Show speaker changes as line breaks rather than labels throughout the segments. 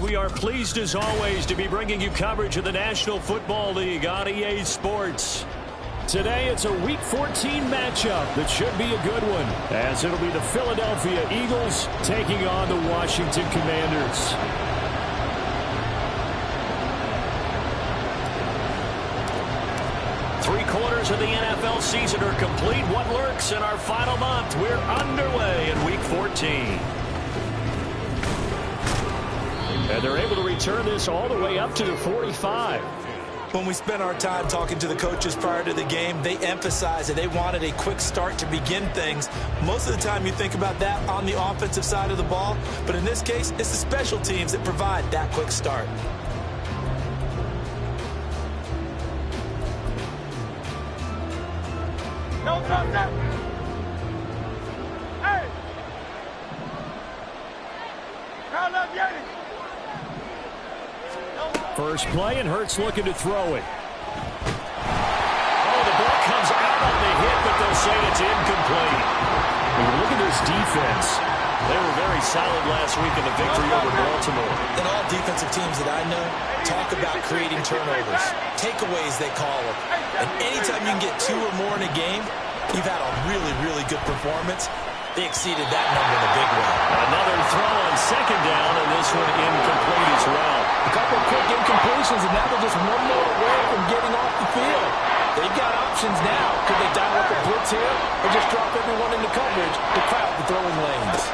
We are pleased as always to be bringing you coverage of the National Football League on EA Sports. Today it's a Week 14 matchup that should be a good one, as it'll be the Philadelphia Eagles taking on the Washington Commanders. Three-quarters of the NFL season are complete. What lurks in our final month? We're underway in Week 14. And they're able to return this all the way up to the 45.
When we spent our time talking to the coaches prior to the game, they emphasized that they wanted a quick start to begin things. Most of the time you think about that on the offensive side of the ball, but in this case, it's the special teams that provide that quick start.
No, no, no. Hey! Count up, Yeti.
First play, and Hurts looking to throw it. Oh, the ball comes out on the hit, but they'll say it's incomplete. When you look at this defense, they were very solid last week in the victory over Baltimore.
And all defensive teams that I know talk about creating turnovers, takeaways they call them. And anytime you can get 2 or more in a game, you've had a really, really good performance. They exceeded that number in a big way.
Another throw on second down, and this one incomplete as well.
A couple of quick incompletions, and now they're just one more away from getting off the field. They've got options now. Could they dial up a blitz here or just drop everyone into coverage to crowd the throwing lanes?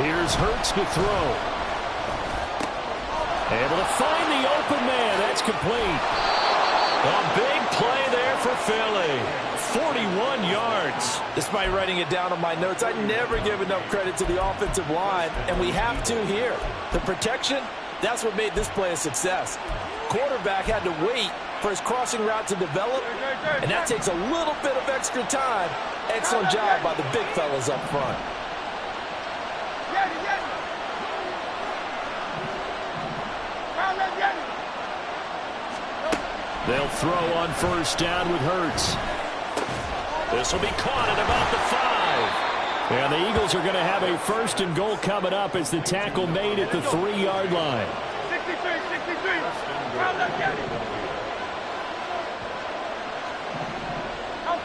Here's Hurts to throw. Able to find the open man. That's complete. A big play there for Philly. 41 yards.
Despite writing it down on my notes, I never give enough credit to the offensive line, and we have to here. The protection, that's what made this play a success. Quarterback had to wait for his crossing route to develop, and that takes a little bit of extra time. Excellent job by the big fellas up front.
They'll throw on first down with Hurts. This will be caught at about the 5. And the Eagles are going to have a first and goal coming up as the tackle made at the 3-yard line.
63. Round left, Yeti. Out.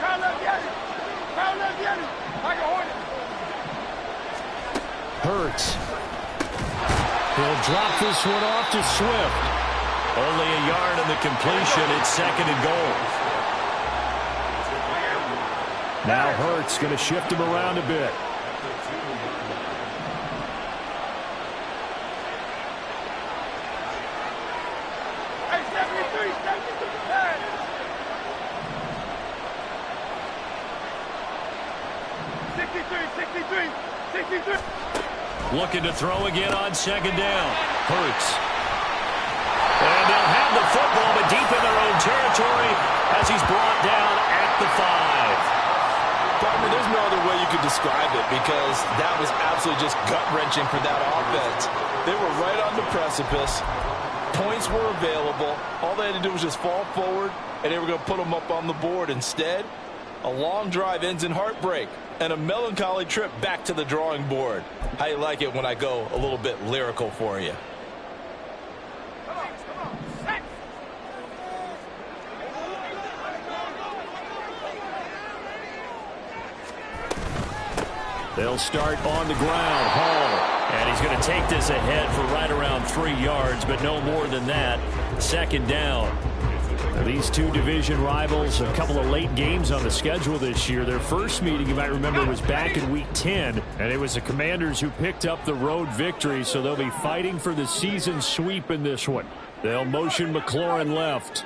Round left, Yeti. Like a Hornet.
Hurts. He'll drop this one off to Swift. Only a yard on the completion. It's second and goal. Now Hurts going to shift him around a bit.
Hey, 73. 63.
Looking to throw again on second down. Hurts. And they'll have the football, but deep in their own territory as he's brought down at the 5.
Partner, there's no other way you could describe it because that was absolutely just gut-wrenching for that offense. They were right on the precipice. Points were available. All they had to do was just fall forward, and they were going to put them up on the board. Instead, a long drive ends in heartbreak and a melancholy trip back to the drawing board. How you like it when I go a little bit lyrical for you?
They'll start on the ground. Hall. And he's going to take this ahead for right around 3 yards, but no more than that. Second down. Now, these two division rivals, a couple of late games on the schedule this year. Their first meeting, you might remember, was back in Week 10, and it was the Commanders who picked up the road victory, so they'll be fighting for the season sweep in this one. They'll motion McLaurin left.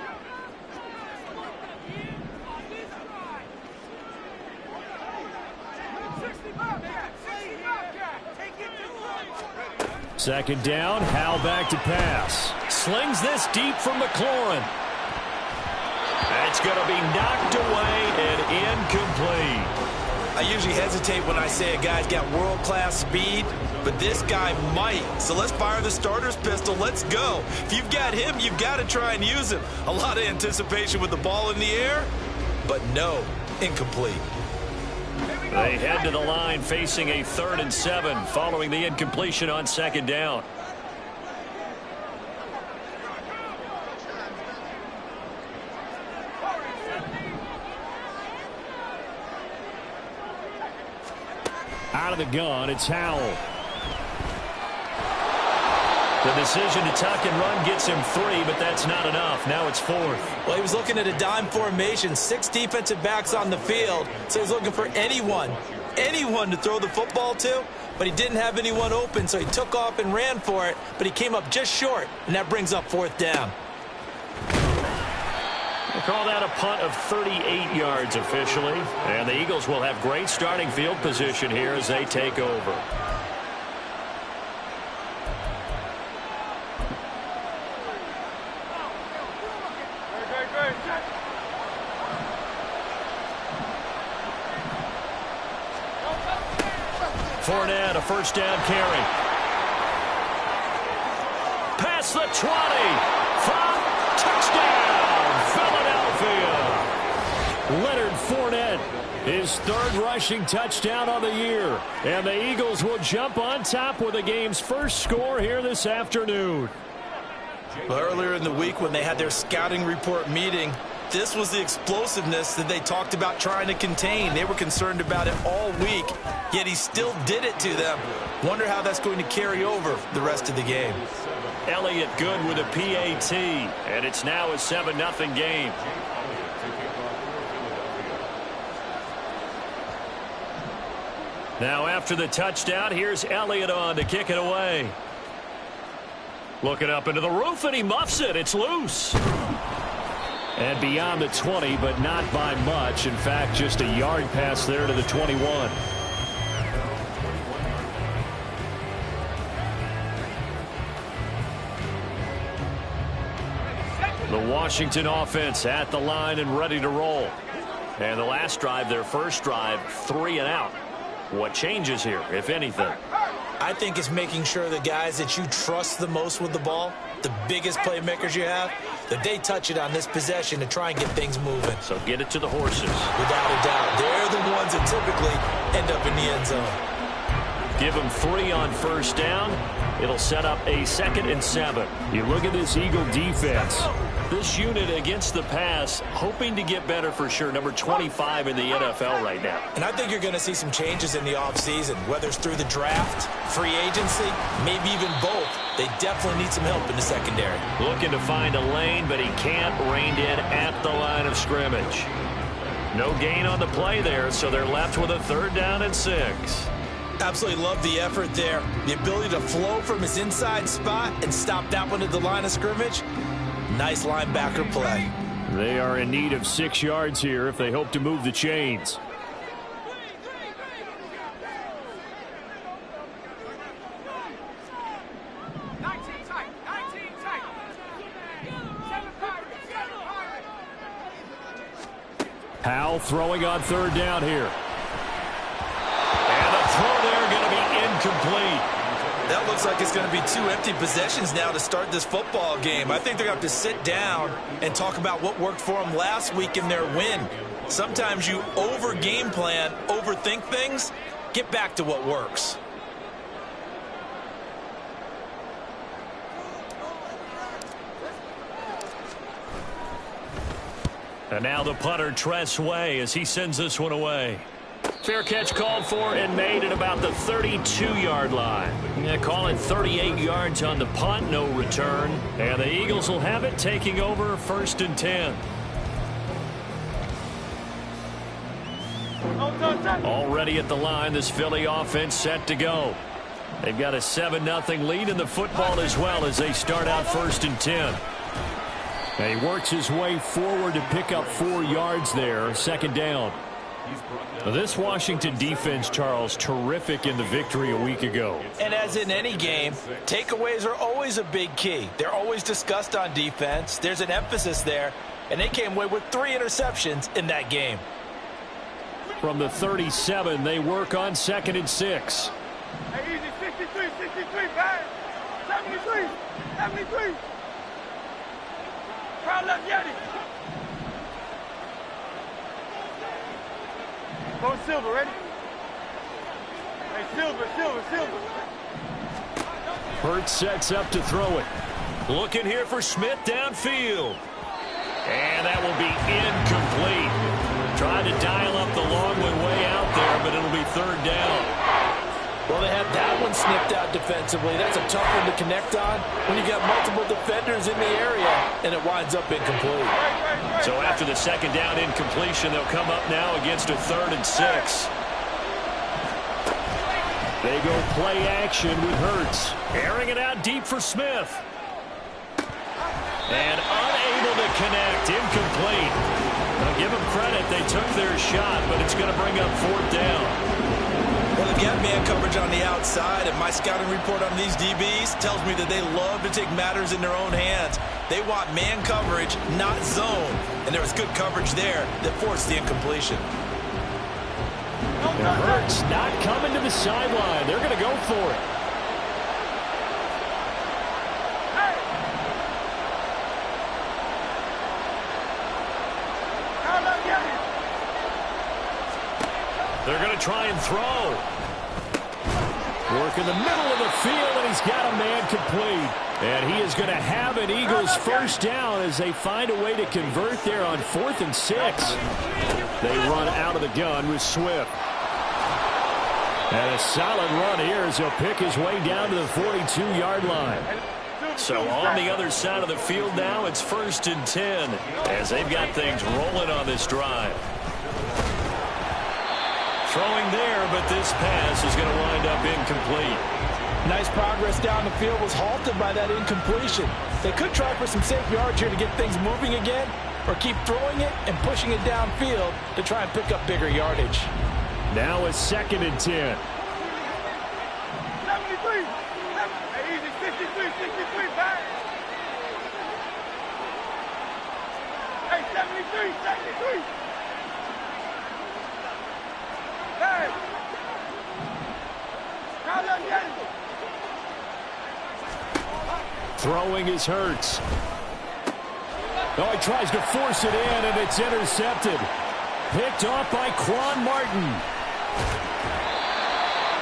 Second down, Howell back to pass. Slings this deep from McLaurin. That's going to be knocked away and incomplete.
I usually hesitate when I say a guy's got world-class speed, but this guy might. So let's fire the starter's pistol. Let's go. If you've got him, you've got to try and use him. A lot of anticipation with the ball in the air, but no, incomplete.
They head to the line facing a 3rd and 7 following the incompletion on 2nd down. Out of the gun, it's Howell. The decision to tuck and run gets him 3, but that's not enough. Now it's 4th.
Well, he was looking at a dime formation, 6 defensive backs on the field, so he's looking for anyone to throw the football to, but he didn't have anyone open, so he took off and ran for it, but he came up just short, and that brings up 4th down.
We'll call that a punt of 38 yards officially, and the Eagles will have great starting field position here as they take over. Fournette, a 1st down carry. Past the 20. From touchdown, Philadelphia. Leonard Fournette, his 3rd rushing touchdown on the year. And the Eagles will jump on top with the game's first score here this afternoon.
Well, earlier in the week when they had their scouting report meeting, this was the explosiveness that they talked about trying to contain. They were concerned about it all week, yet he still did it to them. Wonder how that's going to carry over the rest of the game.
Elliott good with a PAT, and it's now a 7-0 game. Now after the touchdown, here's Elliott on to kick it away. Looking up into the roof, and he muffs it. It's loose. And beyond the 20, but not by much. In fact, just a yard pass there to the 21. The Washington offense at the line and ready to roll. And the last drive, their first drive, 3 and out. What changes here, if anything?
I think it's making sure the guys that you trust the most with the ball, the biggest playmakers you have, that they touch it on this possession to try and get things moving.
So get it to the horses.
Without a doubt. They're the ones that typically end up in the end zone.
Give them 3 on 1st down. It'll set up a 2nd and 7. You look at this Eagle defense. This unit against the pass, hoping to get better for sure. Number 25 in the NFL right now.
And I think you're going to see some changes in the offseason, whether it's through the draft, free agency, maybe even both. They definitely need some help in the secondary.
Looking to find a lane, but he can't. Reined in at the line of scrimmage. No gain on the play there, so they're left with a 3rd down and 6.
Absolutely love the effort there. The ability to flow from his inside spot and stop that one at the line of scrimmage. Nice linebacker play.
They are in need of 6 yards here if they hope to move the chains. Howell throwing on 3rd down here. And the throw there going to be incomplete.
That looks like it's going to be 2 empty possessions now to start this football game. I think they're going to have to sit down and talk about what worked for them last week in their win. Sometimes you over-game plan, overthink things, get back to what works.
And now the punter, Tress Way, as he sends this one away. Fair catch called for and made at about the 32-yard line. Call it 38 yards on the punt, no return. And the Eagles will have it, taking over 1st and 10. Already at the line, this Philly offense set to go. They've got a 7-0 lead in the football as well as they start out 1st and 10. And he works his way forward to pick up 4 yards there, 2nd down. This Washington defense, Charles, terrific in the victory a week ago.
And as in any game, takeaways are always a big key. They're always discussed on defense. There's an emphasis there, and they came away with 3 interceptions in that game.
From the 37, they work on 2nd and 6.
Hey, easy, 63, 63, guys. 73, 73. Crowd left Yeti. Go Silver, ready? Hey, Silver.
Hurts sets up to throw it. Looking here for Smith downfield. And that will be incomplete. Trying to dial up the long way out there, but it'll be third down.
Well, they had that one snipped out defensively. That's a tough one to connect on when you got multiple defenders in the area, and it winds up incomplete.
So after the second down incompletion, they'll come up now against a 3rd and 6. They go play action with Hurts. Airing it out deep for Smith. And unable to connect. Incomplete. Now give them credit. They took their shot, but it's going to bring up 4th down.
Well, if you have man coverage on the outside, and my scouting report on these DBs tells me that they love to take matters in their own hands. They want man coverage, not zone. And there was good coverage there that forced the incompletion.
And Hurts not coming to the sideline. They're going to go for it. They're going to try and throw. Work in the middle of the field, and he's got a man complete. And he is going to have an Eagles first down as they find a way to convert there on 4th and 6. They run out of the gun with Swift. And a solid run here as he'll pick his way down to the 42-yard line. So on the other side of the field now, it's 1st and 10 as they've got things rolling on this drive. Throwing there, but this pass is going to wind up incomplete.
Nice progress down the field was halted by that incompletion. They could try for some safe yards here to get things moving again, or keep throwing it and pushing it downfield to try and pick up bigger yardage.
Now it's 2nd and 10.
73. Hey, easy, 63, back. Hey, 73. Hey. Now let's get it.
Throwing is Hurts. Oh, he tries to force it in, and it's intercepted. Picked off by Quan Martin.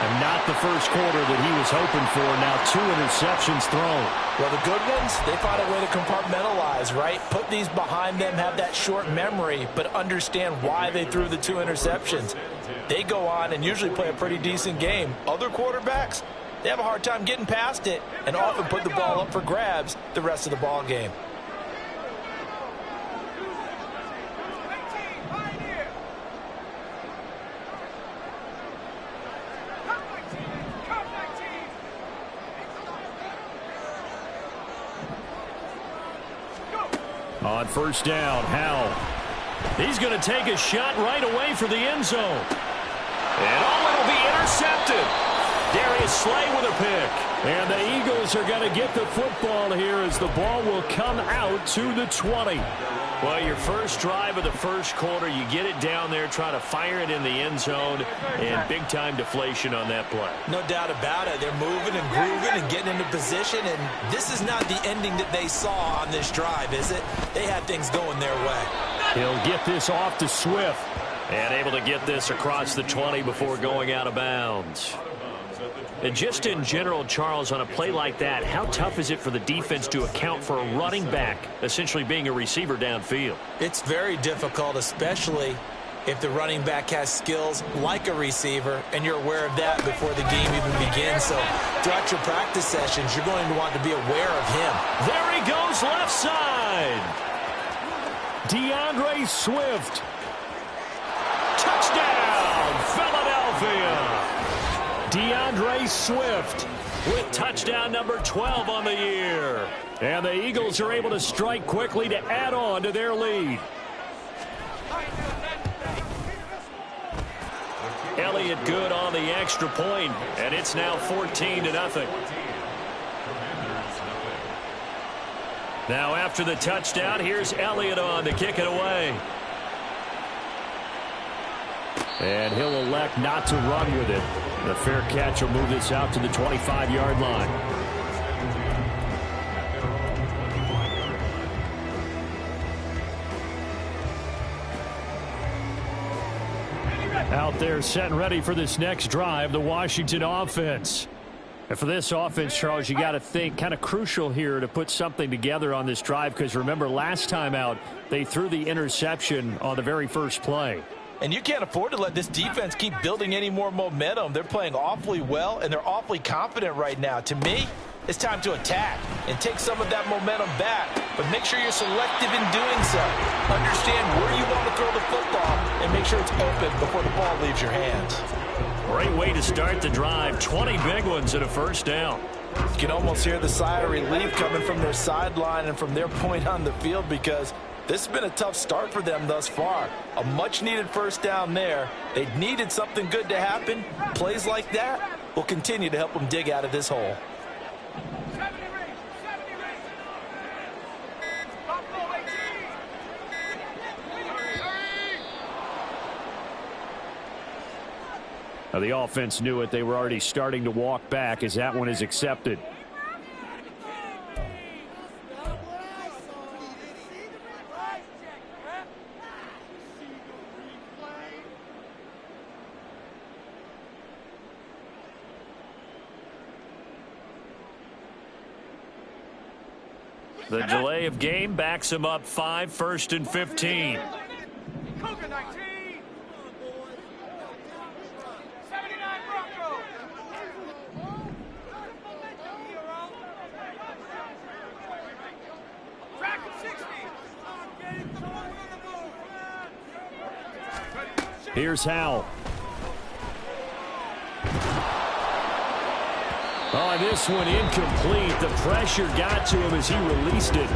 And not the first quarter that he was hoping for. Now 2 interceptions thrown.
Well, the good ones, they find a way to compartmentalize, right? Put these behind them, have that short memory, but understand why they threw the 2 interceptions. They go on and usually play a pretty decent game. Other quarterbacks, they have a hard time getting past it and often put the ball up for grabs the rest of the ball game.
On first down, Howell. He's going to take a shot right away for the end zone. And it'll be intercepted. Darius Slay with a pick. And the Eagles are going to get the football here as the ball will come out to the 20. Well, your first drive of the first quarter, you get it down there, try to fire it in the end zone, and big-time deflation on that play.
No doubt about it. They're moving and grooving and getting into position, and this is not the ending that they saw on this drive, is it? They had things going their way.
He'll get this off to Swift, and able to get this across the 20 before going out of bounds. And just in general, Charles, on a play like that, how tough is it for the defense to account for a running back essentially being a receiver downfield?
It's very difficult, especially if the running back has skills like a receiver, and you're aware of that before the game even begins. So throughout your practice sessions, you're going to want to be aware of him.
There he goes, left side. DeAndre Swift. Touchdown, Philadelphia. DeAndre Swift with touchdown number 12 on the year. And the Eagles are able to strike quickly to add on to their lead. Elliott good on the extra point, and it's now 14-0. Now after the touchdown, here's Elliott on to kick it away. And he'll elect not to run with it. The fair catch will move this out to the 25-yard line. Out there set and ready for this next drive, the Washington offense. And for this offense, Charles, you got to think kind of crucial here to put something together on this drive, because remember last time out they threw the interception on the very first play.
And you can't afford to let this defense keep building any more momentum. They're playing awfully well, and they're awfully confident right now. To me, it's time to attack and take some of that momentum back, but make sure you're selective in doing so. Understand where you want to throw the football and make sure it's open before the ball leaves your hands.
Great way to start the drive. 20 big ones and a first down.
You can almost hear the sigh of relief coming from their sideline and from their point on the field, because this has been a tough start for them thus far. A much-needed first down there. They needed something good to happen. Plays like that will continue to help them dig out of this hole.
Now, the offense knew it. They were already starting to walk back as that one is accepted. The delay of game backs him up 5, 1st and 15. Here's Howell. Oh, this one incomplete. The pressure got to him as he released it.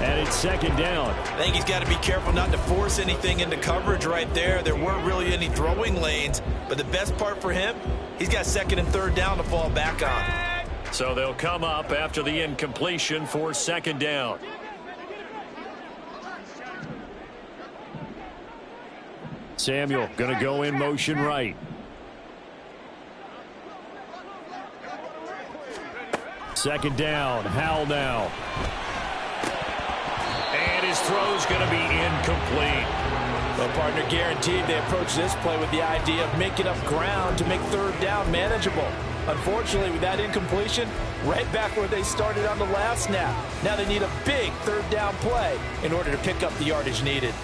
And it's second down.
I think he's got to be careful not to force anything into coverage right there. There weren't really any throwing lanes. But the best part for him, he's got 2nd and 3rd down to fall back on.
So they'll come up after the incompletion for 2nd down. Samuel going to go in motion right. Second down. Howell now. And his throw's going to be incomplete.
Well, partner, guaranteed they approach this play with the idea of making up ground to make 3rd down manageable. Unfortunately, with that incompletion, right back where they started on the last snap. Now they need a big 3rd down play in order to pick up the yardage needed.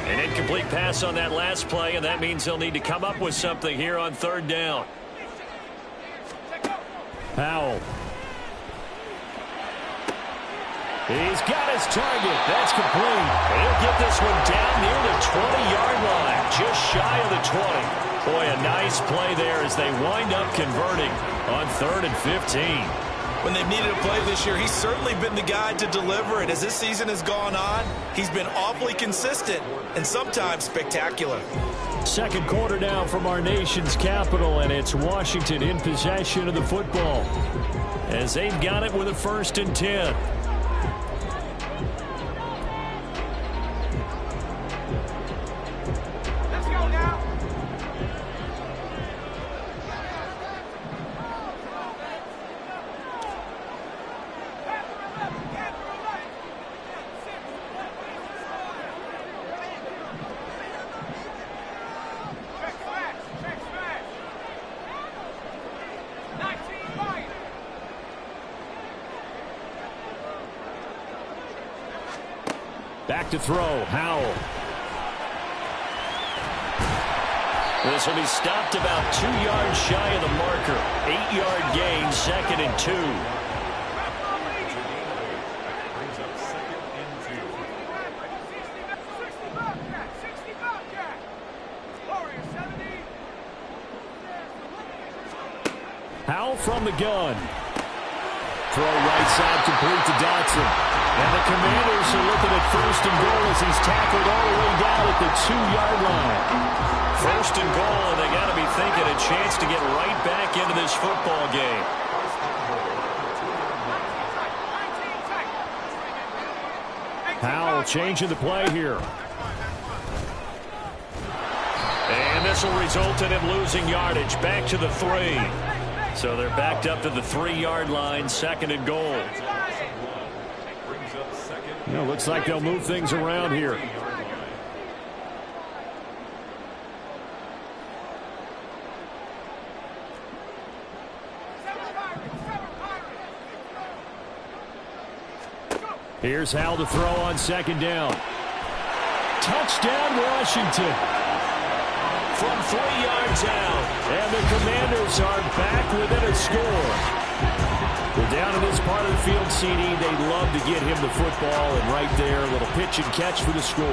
An incomplete pass on that last play, and that means they'll need to come up with something here on 3rd down. Howell. He's got his target. That's complete. He'll get this one down near the 20-yard line, just shy of the 20. Boy, a nice play there as they wind up converting on 3rd and 15.
When they've needed a play this year, he's certainly been the guy to deliver it. As this season has gone on, he's been awfully consistent and sometimes spectacular.
Second quarter now from our nation's capital, and it's Washington in possession of the football as they've got it with a 1st and 10. Back to throw, Howell. This will be stopped about 2 yards shy of the marker. 8-yard gain, 2nd and 2. Howell from the gun. Throw right side complete to Dotson. And the Commanders are looking at 1st and goal as he's tackled all the way down at the 2-yard line. 1st and goal, and they got to be thinking a chance to get right back into this football game. Howell changing the play here. And this will result in him losing yardage. Back to the 3. So they're backed up to the 3-yard line, 2nd and goal. Looks like they'll move things around here. Here's Howell to throw on second down. Touchdown, Washington. From 3 yards out. And the Commanders are back within a score. Well, down in this part of the field, CD, they'd love to get him the football, and right there, a little pitch and catch for the score.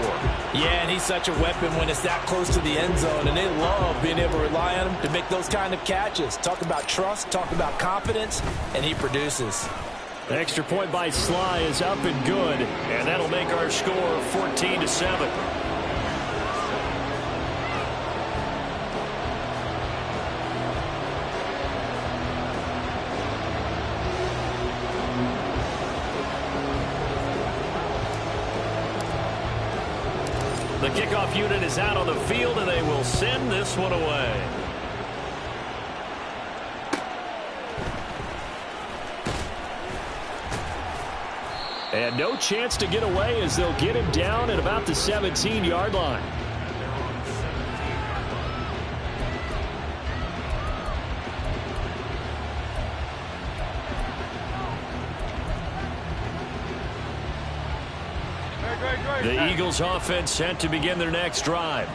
Yeah, and he's such a weapon when it's that close to the end zone, and they love being able to rely on him to make those kind of catches. Talk about trust, talk about confidence, and he produces.
The extra point by Sly is up and good, and that'll make our score 14-7. The kickoff unit is out on the field, and they will send this one away. And no chance to get away as they'll get him down at about the 17-yard line. The Eagles offense set to begin their next drive.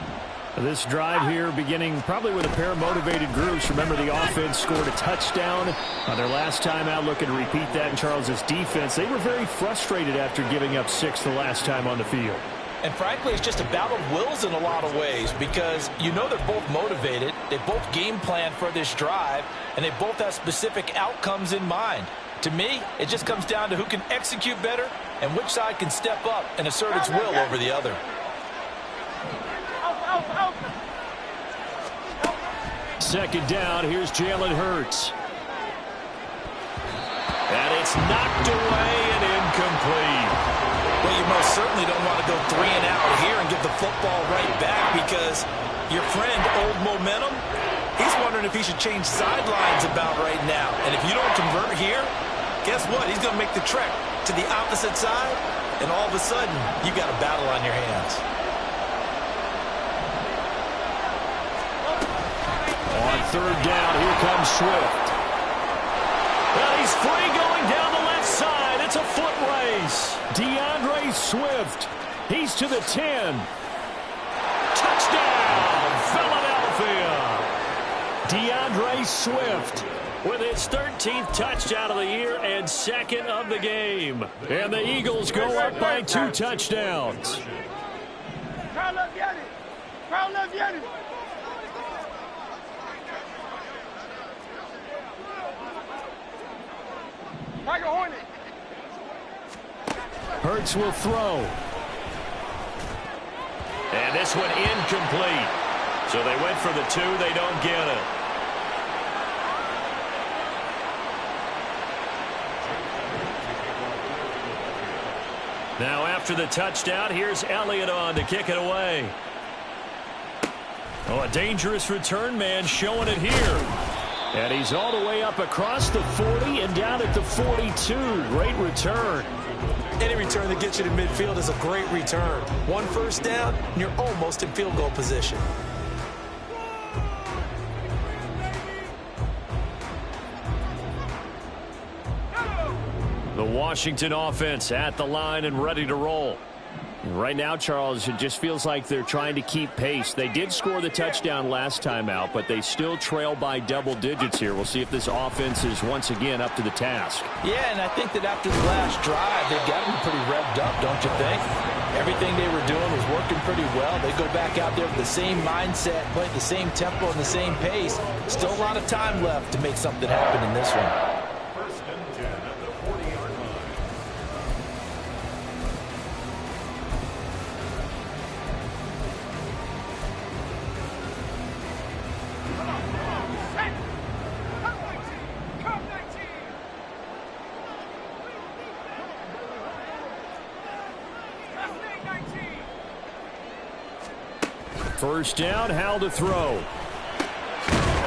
This drive here beginning probably with a pair of motivated groups. Remember, the offense scored a touchdown on their last time out. Looking to repeat that in Charles's defense. They were very frustrated after giving up 6 the last time on the field.
And frankly, it's just a battle of wills in a lot of ways because you know they're both motivated. They both game plan for this drive, and they both have specific outcomes in mind. To me, it just comes down to who can execute better and which side can step up and assert its will over the other.
Second down, here's Jalen Hurts. And it's knocked away and incomplete.
Well, you most certainly don't want to go 3 and out here and give the football right back because your friend, Old Momentum, he's wondering if he should change sidelines about right now. And if you don't convert here, guess what? He's going to make the trek to the opposite side, and all of a sudden, you got a battle on your hands.
On third down, here comes Swift. Well, he's free going down the left side. It's a foot race. DeAndre Swift. He's to the 10. Touchdown, Philadelphia. DeAndre Swift with his 13th touchdown of the year and second of the game. And the Eagles go up by 2 touchdowns.
Crowd left Yanni. Crowd left Yanni. Tiger Hornet.
Hurts will throw.
And this one incomplete. So they went for the 2. They don't get it. Now after the touchdown, here's Elliott on to kick it away. Oh, a dangerous return man showing it here. And he's all the way up across the 40 and down at the 42. Great return.
Any return that gets you to midfield is a great return. 1 first down, and you're almost in field goal position.
The Washington offense at the line and ready to roll. Right now, Charles, it just feels like they're trying to keep pace. They did score the touchdown last time out, but they still trail by double digits here. We'll see if this offense is once again up to the task.
Yeah, and I think that after the last drive, they've got to be pretty revved up, don't you think? Everything they were doing was working pretty well. They go back out there with the same mindset, playing the same tempo and the same pace. Still a lot of time left to make something happen in this one.
First down, Howell to throw.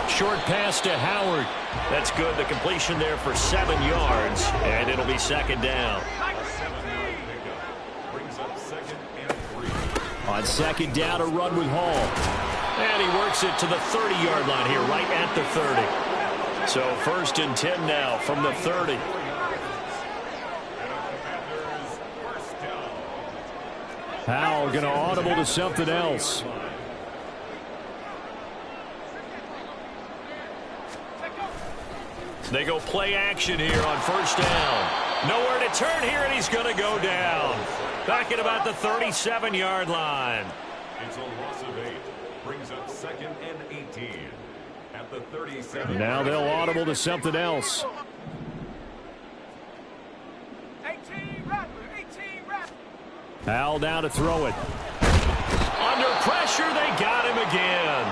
Short pass to Howard.
That's good. The completion there for 7 yards, and it'll be second down.
On second down, a run with Hall.
And he works it to the 30-yard line here, right at the 30. So first and 10 now from the 30.
Howell going to audible to something else. They go play action here on first down. Nowhere to turn here, and he's going to go down. Back at about the 37-yard line.
It's a loss of 8. Brings up 2nd and 18 at the 37.
Now they'll audible to something else.
18 Rattler.
Howell down to throw it. Under pressure, they got him again.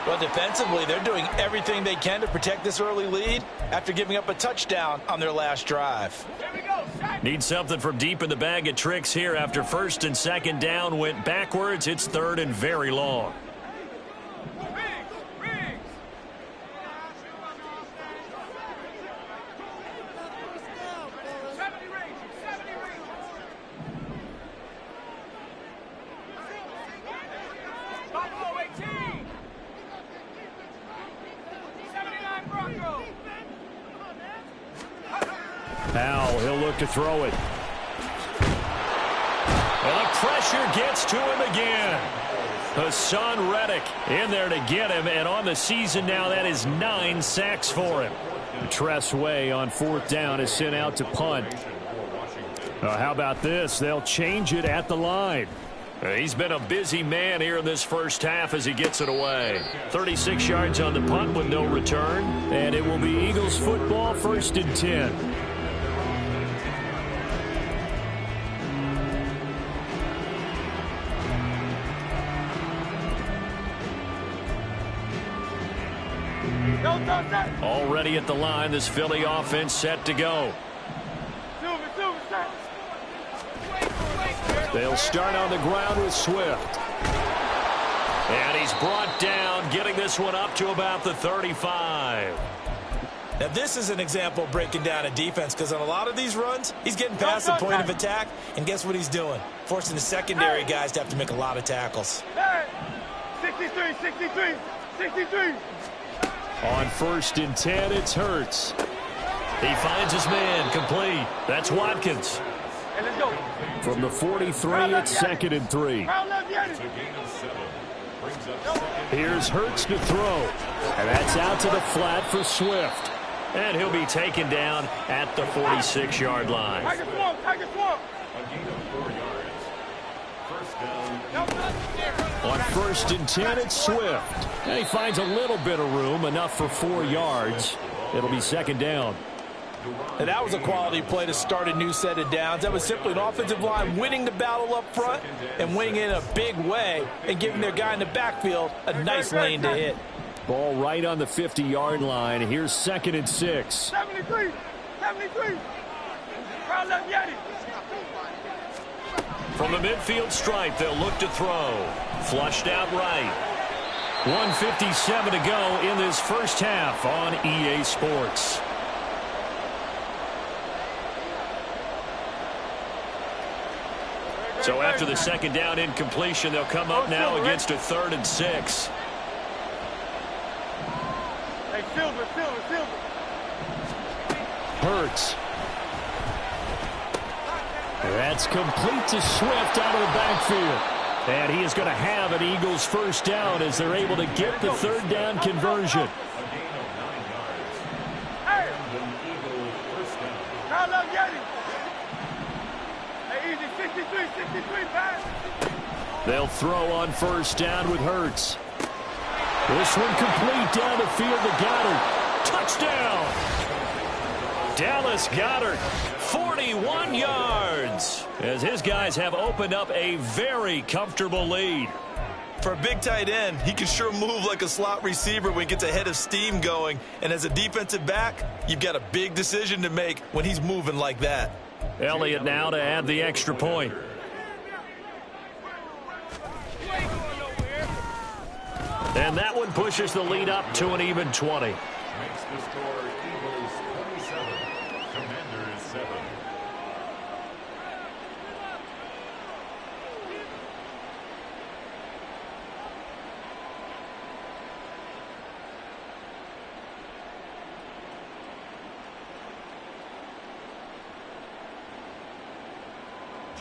Well, defensively, they're doing everything they can to protect this early lead after giving up a touchdown on their last drive.
Here we go.
Need something from deep in the bag of tricks here after first and second down went backwards. It's third and very long.
Riggs. 70 Riggs. Buffalo 18. 79 Broncos.
Howell, he'll look to throw it. And the pressure gets to him again. Hassan Reddick in there to get him, and on the season now, that is 9 sacks for him. Tress Way on fourth down is sent out to punt. How about this? They'll change it at the line. He's been a busy man here in this first half as he gets it away. 36 yards on the punt with no return, and it will be Eagles football, 1st and 10. Already at the line, this Philly offense set to go. They'll start on the ground with Swift. And he's brought down, getting this one up to about the 35.
Now, this is an example of breaking down a defense, because on a lot of these runs, he's getting past the point of attack, and guess what he's doing? Forcing the secondary guys to have to make a lot of tackles.
63.
On 1st and 10, it's Hurts. He finds his man, complete. That's Watkins.
Hey, let's go.
From the 43, it's 2nd and 3. Here's Hurts to throw. And that's out to the flat for Swift. And he'll be taken down at the 46-yard line.
Tiger swamp.
On 1st and 10, it's Swift. And he finds a little bit of room, enough for 4 yards. It'll be 2nd down.
And that was a quality play to start a new set of downs. That was simply an offensive line winning the battle up front and winning it in a big way and giving their guy in the backfield a nice lane to hit.
Ball right on the 50-yard line. Here's 2nd and 6.
73. Crowd left Yeti.
From the midfield stripe, they'll look to throw. Flushed out right. 1:57 to go in this first half on EA Sports. So after the second down incompletion, they'll come up now against a 3rd and 6.
Hey, Silver.
Hurts. That's complete to Swift out of the backfield. And he is going to have an Eagles first down as they're able to get the 3rd down conversion.
Hey! Crowd left Yeti. Hey, easy. 63 pass.
They'll throw on first down with Hurts. This one complete down the field to Goddard. Touchdown! Dallas Goedert, 41 yards, as his guys have opened up a very comfortable lead.
For a big tight end, he can sure move like a slot receiver when he gets a head of steam going. And as a defensive back, you've got a big decision to make when he's moving like that.
Elliott now to add the extra point. And that one pushes the lead up to an even 20.
Makes the score Eagles 27, Commanders 7.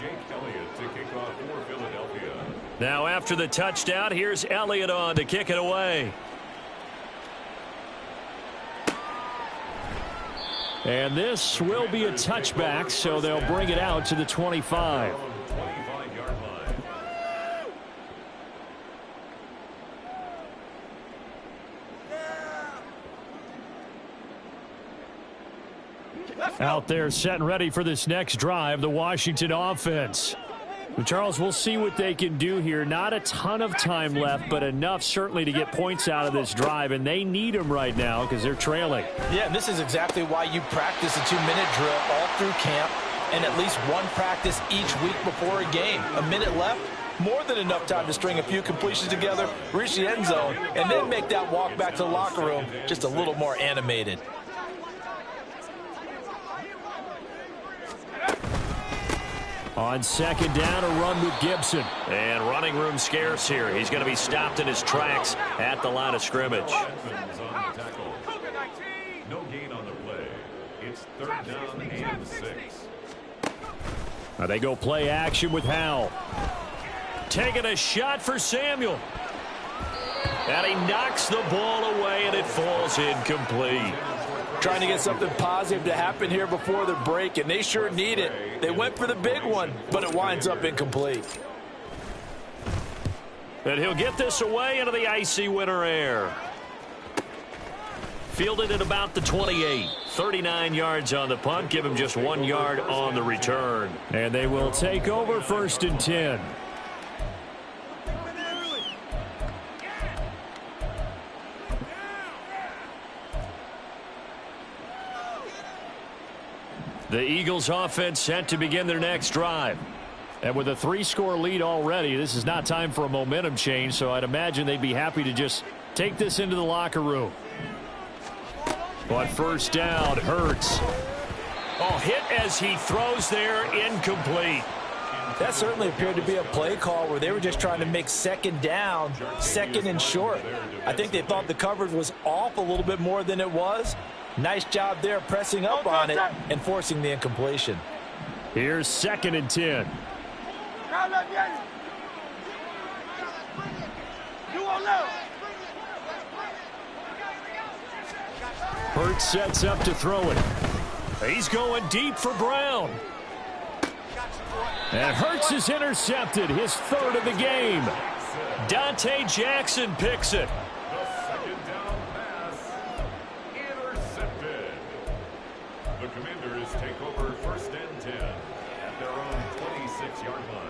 Jake Elliott to kick off for Philadelphia.
Now after the touchdown, here's Elliott on to kick it away. And this will be a touchback, so they'll bring it out to the 25.
25-yard line.
Out there set and ready for this next drive, the Washington offense. Well, Charles, we'll see what they can do here. Not a ton of time left, but enough certainly to get points out of this drive, and they need them right now because they're trailing.
Yeah, and this is exactly why you practice a 2-minute drill all through camp and at least one practice each week before a game. A minute left, more than enough time to string a few completions together, reach the end zone, and then make that walk back to the locker room just a little more animated.
On second down, a run with Gibson. And running room scarce here. He's going to be stopped in his tracks at the line of scrimmage.
Evans on the tackle. No gain on the play. It's 3rd down and 6.
Now they go play action with Howell. Taking a shot for Samuel. And he knocks the ball away, and it falls incomplete.
Trying to get something positive to happen here before the break, and they sure need it. They went for the big one, but it winds up incomplete.
And he'll get this away into the icy winter air. Fielded at about the 28. 39 yards on the punt. Give him just 1 yard on the return. And they will take over 1st and 10. The Eagles offense set to begin their next drive. And with a 3-score lead already, this is not time for a momentum change, so I'd imagine they'd be happy to just take this into the locker room. But 1st down, Hurts. Oh, hit as he throws there, incomplete.
That certainly appeared to be a play call where they were just trying to make 2nd down, 2nd and short. I think they thought the coverage was off a little bit more than it was. Nice job there pressing up on it and forcing the incompletion.
Here's 2nd and 10. Hurts sets up to throw it. He's going deep for Brown. And Hurts is intercepted, his 3rd of the game. Dante Jackson picks it.
The 2nd down pass. Intercepted. The Commanders take over 1st and 10 at their own 26-yard line.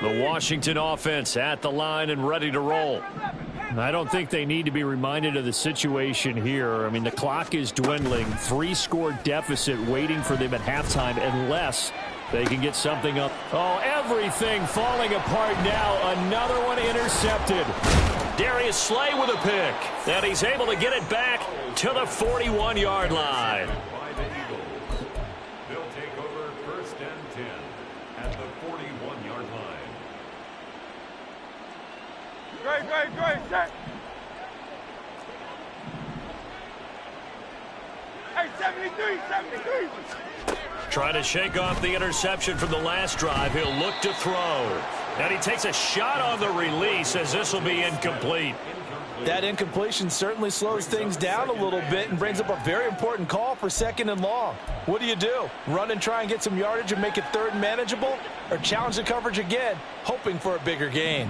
The Washington offense at the line and ready to roll. I don't think they need to be reminded of the situation here. I mean, the clock is dwindling. 3-score deficit waiting for them at halftime unless they can get something up. Oh, everything falling apart now. Another one intercepted. Darius Slay with a pick. And he's able to get it back to the 41-yard line.
By the Eagles. They'll take over 1st and 10 at the 41-yard line.
Great, set. Hey, 73.
Trying to shake off the interception from the last drive. He'll look to throw. And he takes a shot on the release as this will be incomplete.
That incompletion certainly slows things down a little bit and brings up a very important call for 2nd and long. What do? Run and try and get some yardage and make it 3rd and manageable? Or challenge the coverage again, hoping for a bigger gain?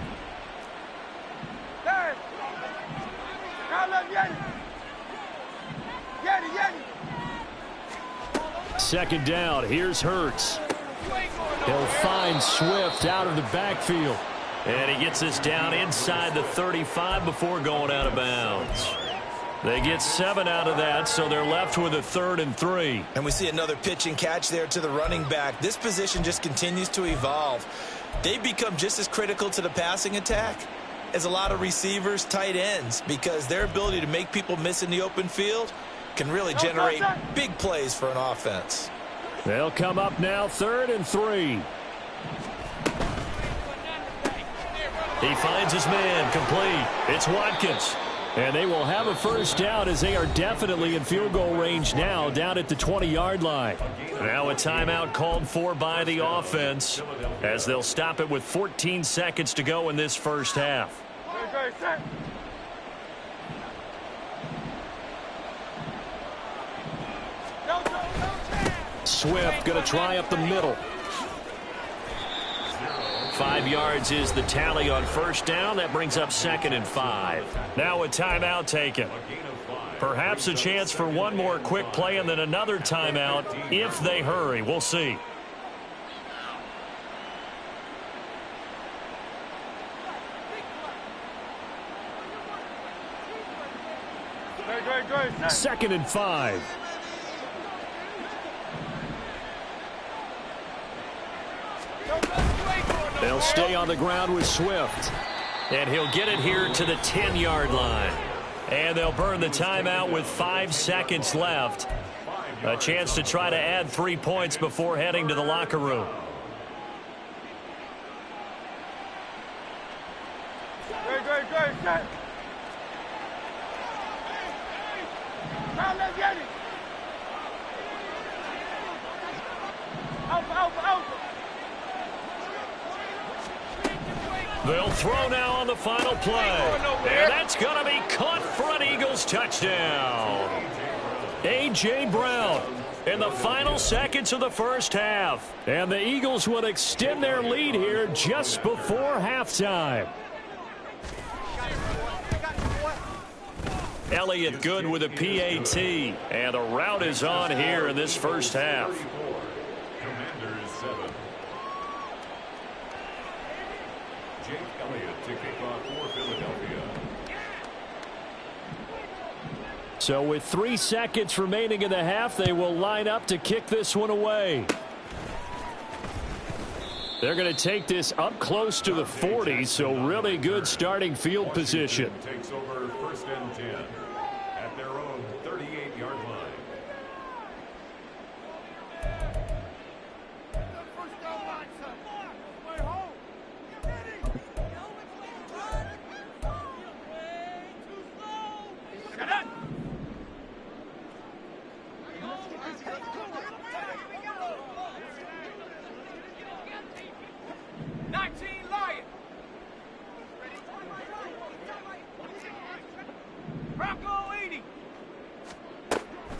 Second down, here's Hurts. He'll find Swift out of the backfield. And he gets this down inside the 35 before going out of bounds. They get 7 out of that, so they're left with a 3rd and 3.
And we see another pitch and catch there to the running back. This position just continues to evolve. They become just as critical to the passing attack as a lot of receivers, tight ends, because their ability to make people miss in the open field can really generate big plays for an offense.
They'll come up now 3rd and 3. He finds his man complete. It's Watkins. And they will have a first down as they are definitely in field goal range now, down at the 20-yard line. Now a timeout called for by the offense as they'll stop it with 14 seconds to go in this first half. Swift going to try up the middle. 5 yards is the tally on first down. That brings up 2nd and 5. Now a timeout taken. Perhaps a chance for one more quick play and then another timeout if they hurry. We'll see.
Good.
2nd and 5. They'll stay on the ground with Swift. And he'll get it here to the 10-yard line. And they'll burn the timeout with 5 seconds left. A chance to try to add 3 points before heading to the locker room.
Good. Now let's get it. Out.
They'll throw now on the final play. And that's going to be caught for an Eagles touchdown. A.J. Brown in the final seconds of the first half. And the Eagles will extend their lead here just before halftime. Elliott good with a PAT. And the route is on here in this first half.
Commanders 7. Jake Elliott to kick off for Philadelphia.
So with 3 seconds remaining in the half, they will line up to kick this one away. They're going to take this up close to the 40, so really good starting field position.
Takes over 1st and 10 at their own 38-yard line.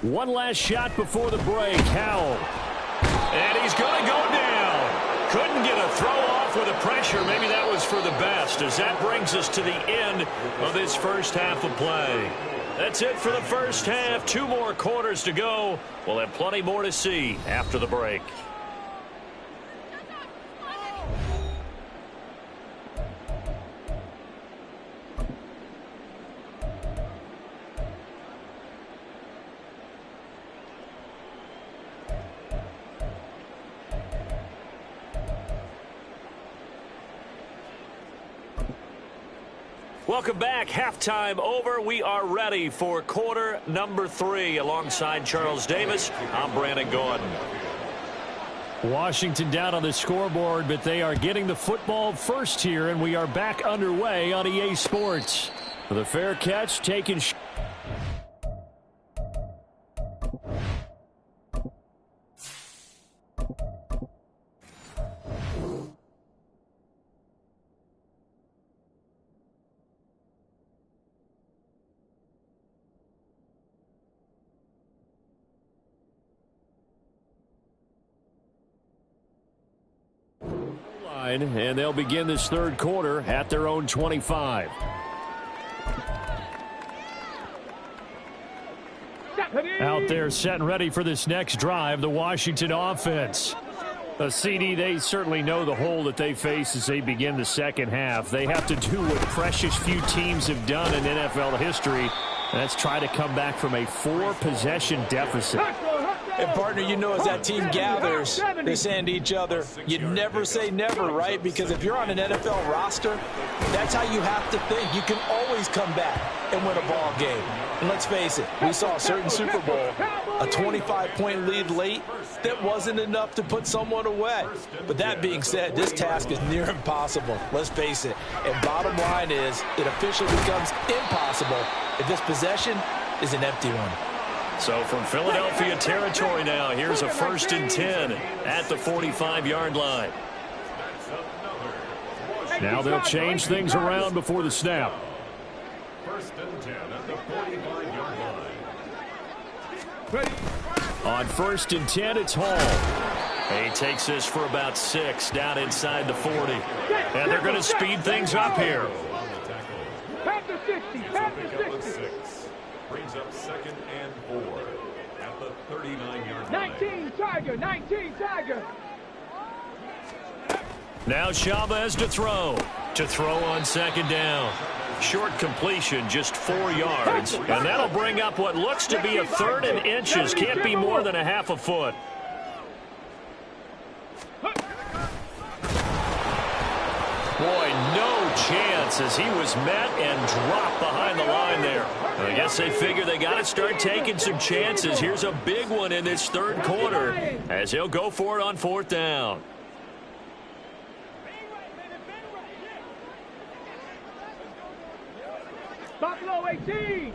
One last shot before the break. Howell. And he's going to go down. Couldn't get a throw off with the pressure. Maybe that was for the best, as that brings us to the end of this first half of play. That's it for the first half. 2 more quarters to go. We'll have plenty more to see after the break. Welcome back. Halftime over. We are ready for quarter number 3. Alongside Charles Davis, I'm Brandon Gordon. Washington down on the scoreboard, but they are getting the football first here, and we are back underway on EA Sports. For the fair catch, taken. And they'll begin this third quarter at their own 25. Out there set and ready for this next drive, the Washington offense. CD, they certainly know the hole that they face as they begin the second half. They have to do what precious few teams have done in NFL history. That's try to come back from a 4-possession deficit.
And, partner, you know, as that team gathers, they're saying to each other, you never say never, right? Because if you're on an NFL roster, that's how you have to think. You can always come back and win a ball game. And let's face it, we saw a certain Super Bowl, a 25-point lead late, that wasn't enough to put someone away. But that being said, this task is near impossible. Let's face it. And bottom line is, it officially becomes impossible if this possession is an empty one.
So from Philadelphia territory now, here's a 1st and 10 at the 45-yard line. Now they'll change things around before the snap.
1st and 10 at the 45-yard line.
On 1st and 10, it's Hall. He takes this for about 6 down inside the 40. And they're going to speed things up here.
Past the 60, past the 60.
Brings up 2nd and 4 at the 39-yard line.
19 Tiger, 19 Tiger.
Now Chavez to throw. To throw on 2nd down. Short completion, just 4 yards. And that'll bring up what looks to be a 3rd and inches. Can't be more than a half a foot. Boy, no chance as he was met and dropped behind the line there. I guess they figure they got to start taking some chances. Here's a big one in this 3rd quarter as he'll go for it on 4th down.
Buffalo 18.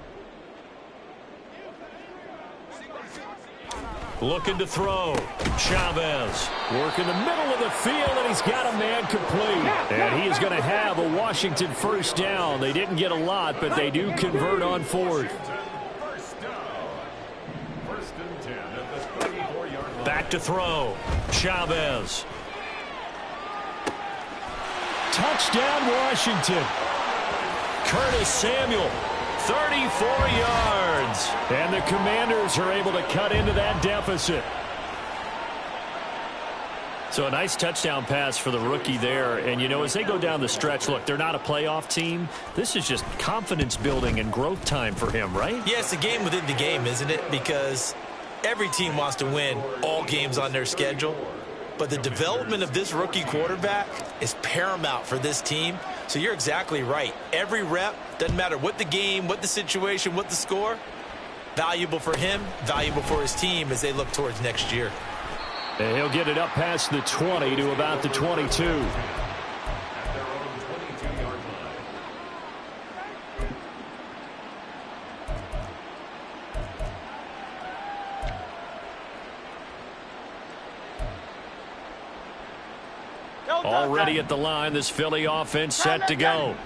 Looking to throw. Chavez working the middle of the field, and he's got a man complete. And he is going to have a Washington 1st down. They didn't get a lot, but they do convert on 4th.
1st down. 1st and 10 at the 34-yard line.
Back to throw. Chavez. Touchdown, Washington. Curtis Samuel, 34 yards. And the Commanders are able to cut into that deficit. So a nice touchdown pass for the rookie there. And, you know, as they go down the stretch, look, they're not a playoff team. This is just confidence building and growth time for him, right?
Yeah, it's a game within the game, isn't it? Because every team wants to win all games on their schedule. But the development of this rookie quarterback is paramount for this team. So you're exactly right. Every rep, doesn't matter what the game, what the situation, what the score, valuable for him, valuable for his team as they look towards next year.
And he'll get it up past the 20 to about the 22. Already at the line, this Philly offense set to go.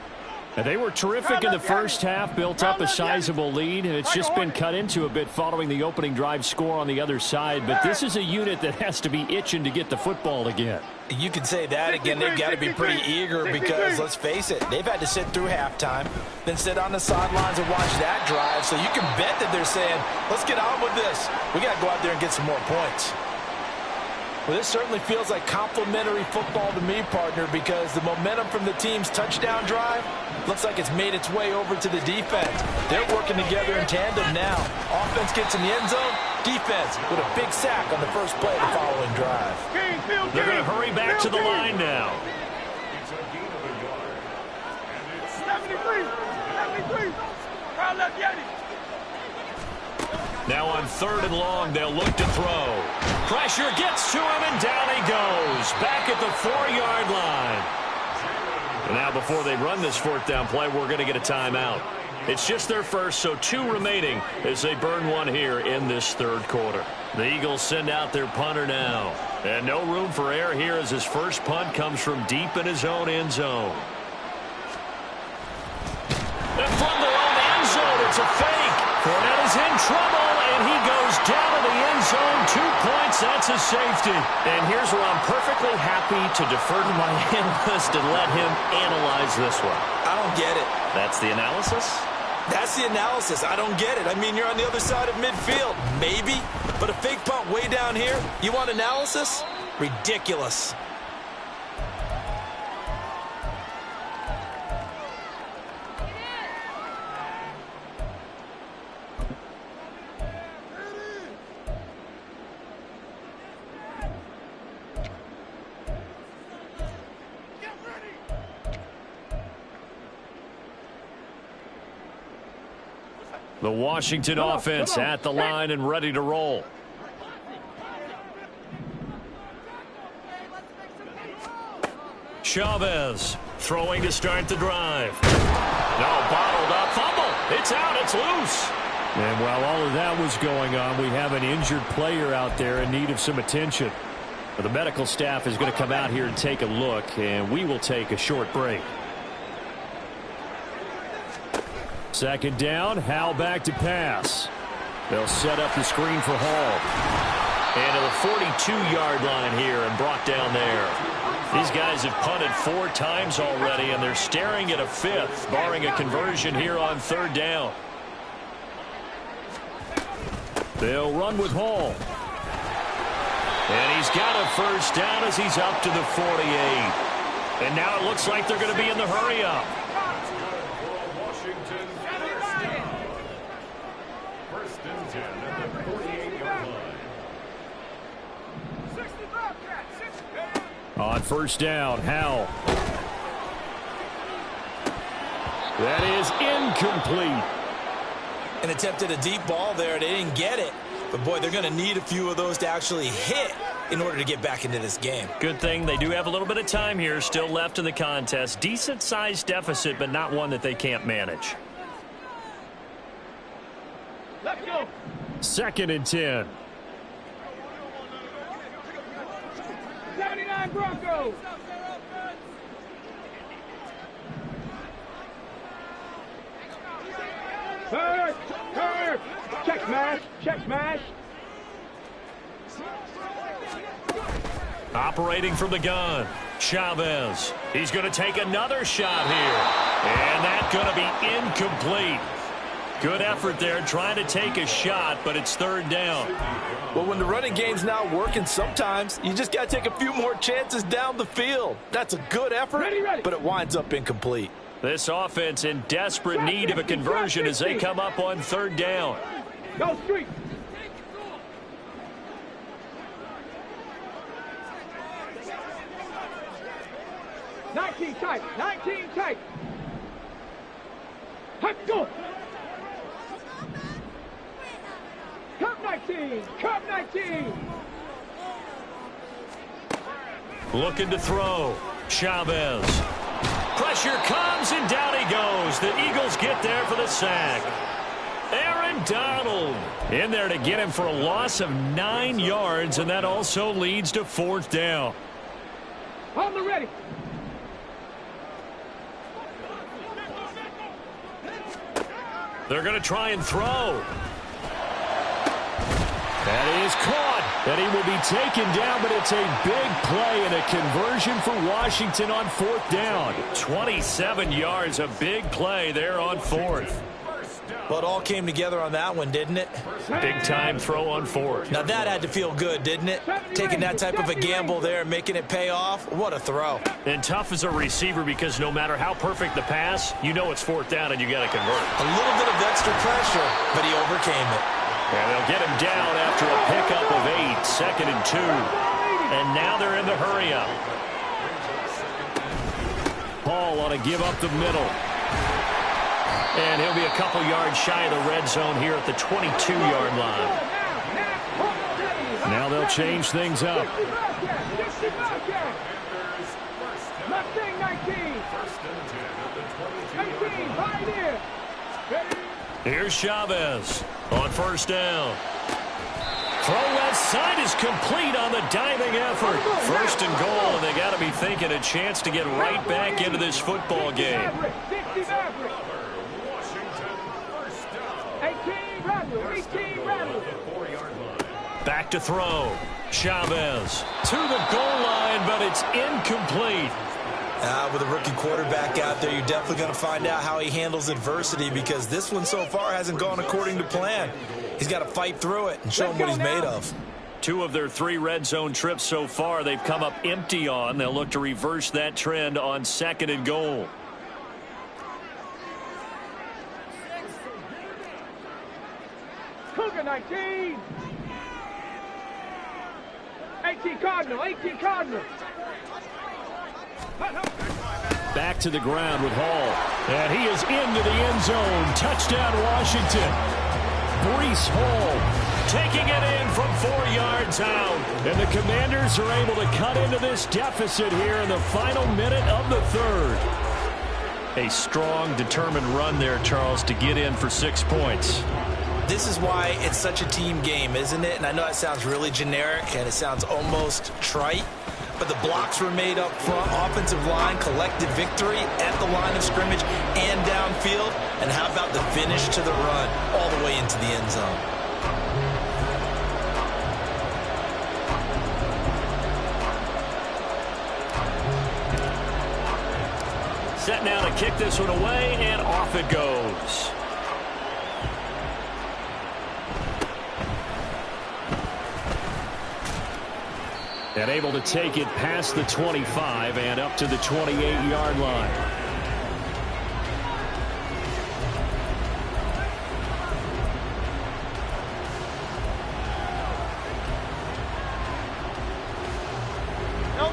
And they were terrific in the first half, built up a sizable lead, and it's just been cut into a bit following the opening drive score on the other side. But this is a unit that has to be itching to get the football again.
You can say that again. They've got to be pretty eager because, let's face it, they've had to sit through halftime, then sit on the sidelines and watch that drive. So you can bet that they're saying, let's get on with this. We got to go out there and get some more points. Well, this certainly feels like complimentary football to me, partner, because the momentum from the team's touchdown drive looks like it's made its way over to the defense. They're working together in tandem now. Offense gets in the end zone. Defense with a big sack on the first play of the following drive.
They're going to hurry back to the line now.
It's a gain of a yard. And it's
73. Foul left Yeti.
Now on 3rd and long, they'll look to throw. Pressure gets to him, and down he goes. Back at the 4-yard line. And now before they run this 4th down play, we're going to get a timeout. It's just their first, so 2 remaining as they burn one here in this 3rd quarter. The Eagles send out their punter now. And no room for error here as his first punt comes from deep in his own end zone. And from their own end zone, it's a fake. Fournette is in trouble, and he goes down to the end zone. 2 points, that's a safety. And here's where I'm perfectly happy to defer to my analyst and let him analyze this one.
I don't get it.
That's the analysis?
That's the analysis. I don't get it. I mean, you're on the other side of midfield. Maybe. But a fake punt way down here, you want analysis? Ridiculous.
The Washington offense at the line and ready to roll.
Chavez throwing to start the drive. No, bottled up, fumble. It's out, it's loose. And while all of that was going on, we have an injured player out there in need of some attention. The medical staff is going to come out here and take a look, and we will take a short break. Second down, Howell back to pass. They'll set up the screen for Hall. And to the 42-yard line here and brought down there. These guys have punted 4 times already, and they're staring at a 5th, barring a conversion here on 3rd down. They'll run with Hall. And he's got a first down as he's up to the 48. And now it looks like they're going to be in the hurry-up.
Washington, first and 10 at the 48-yard line.
On first down, Howell. That is incomplete.
And attempted a deep ball there. They didn't get it. But, boy, they're going to need a few of those to actually hit in order to get back into this game.
Good thing they do have a little bit of time here still left in the contest. Decent-sized deficit, but not one that they can't manage.
Let's go.
2nd and 10.
79 Broncos. Hurt. Check smash.
Operating from the gun, Chavez. He's going to take another shot here. And that's going to be incomplete. Good effort there trying to take a shot, but it's 3rd down.
Well, when the running game's not working, sometimes you just got to take a few more chances down the field. That's a good effort, but it winds up incomplete.
This offense in desperate need of a conversion as they come up on 3rd down.
Go street. Nineteen tight. Let's go. Cup 19.
Looking to throw. Chavez. Pressure comes, and down he goes. The Eagles get there for the sack. Aaron Donald in there to get him for a loss of 9 yards, and that also leads to 4th down.
On the ready.
They're going to try and throw. That is caught. And he will be taken down, but it's a big play and a conversion for Washington on 4th down. 27 yards, a big play there on 4th.
Well, it all came together on that one, didn't it?
Big time throw on 4th.
Now that had to feel good, didn't it? Taking that type of a gamble there and making it pay off. What a throw.
And tough as a receiver because no matter how perfect the pass, you know it's 4th down and you got to convert.
A little bit of extra pressure, but he overcame it.
And they'll get him down after a pickup of 8, 2nd and 2. And now they're in the hurry-up. Hall ought to give up the middle. And he'll be a couple yards shy of the red zone here at the 22-yard line. Now they'll change things up. Here's Chavez on first down. Throw left side is complete on the diving effort. 1st and goal, and they got to be thinking a chance to get right back into this football game. Back to throw. Chavez to the goal line, but it's incomplete.
With a rookie quarterback out there, you're definitely going to find out how he handles adversity because this one so far hasn't gone according to plan. He's got to fight through it and show him what he's made of.
2 of their 3 red zone trips so far they've come up empty on. They'll look to reverse that trend on 2nd and goal.
Cougar 19. 18 Cardinal.
Back to the ground with Hall. And he is into the end zone. Touchdown, Washington. Breece Hall,
taking it in from 4 yards out. And the Commanders are able to cut into this deficit here in the final minute of the third. A strong, determined run there, Charles, to get in for 6 points.
This is why it's such a team game, isn't it? And I know that sounds really generic and it sounds almost trite, but the blocks were made up front. Offensive line collected victory at the line of scrimmage and downfield. And how about the finish to the run all the way into the end zone?
Set now to kick this one away, and off it goes. And able to take it past the 25 and up to the 28-yard line.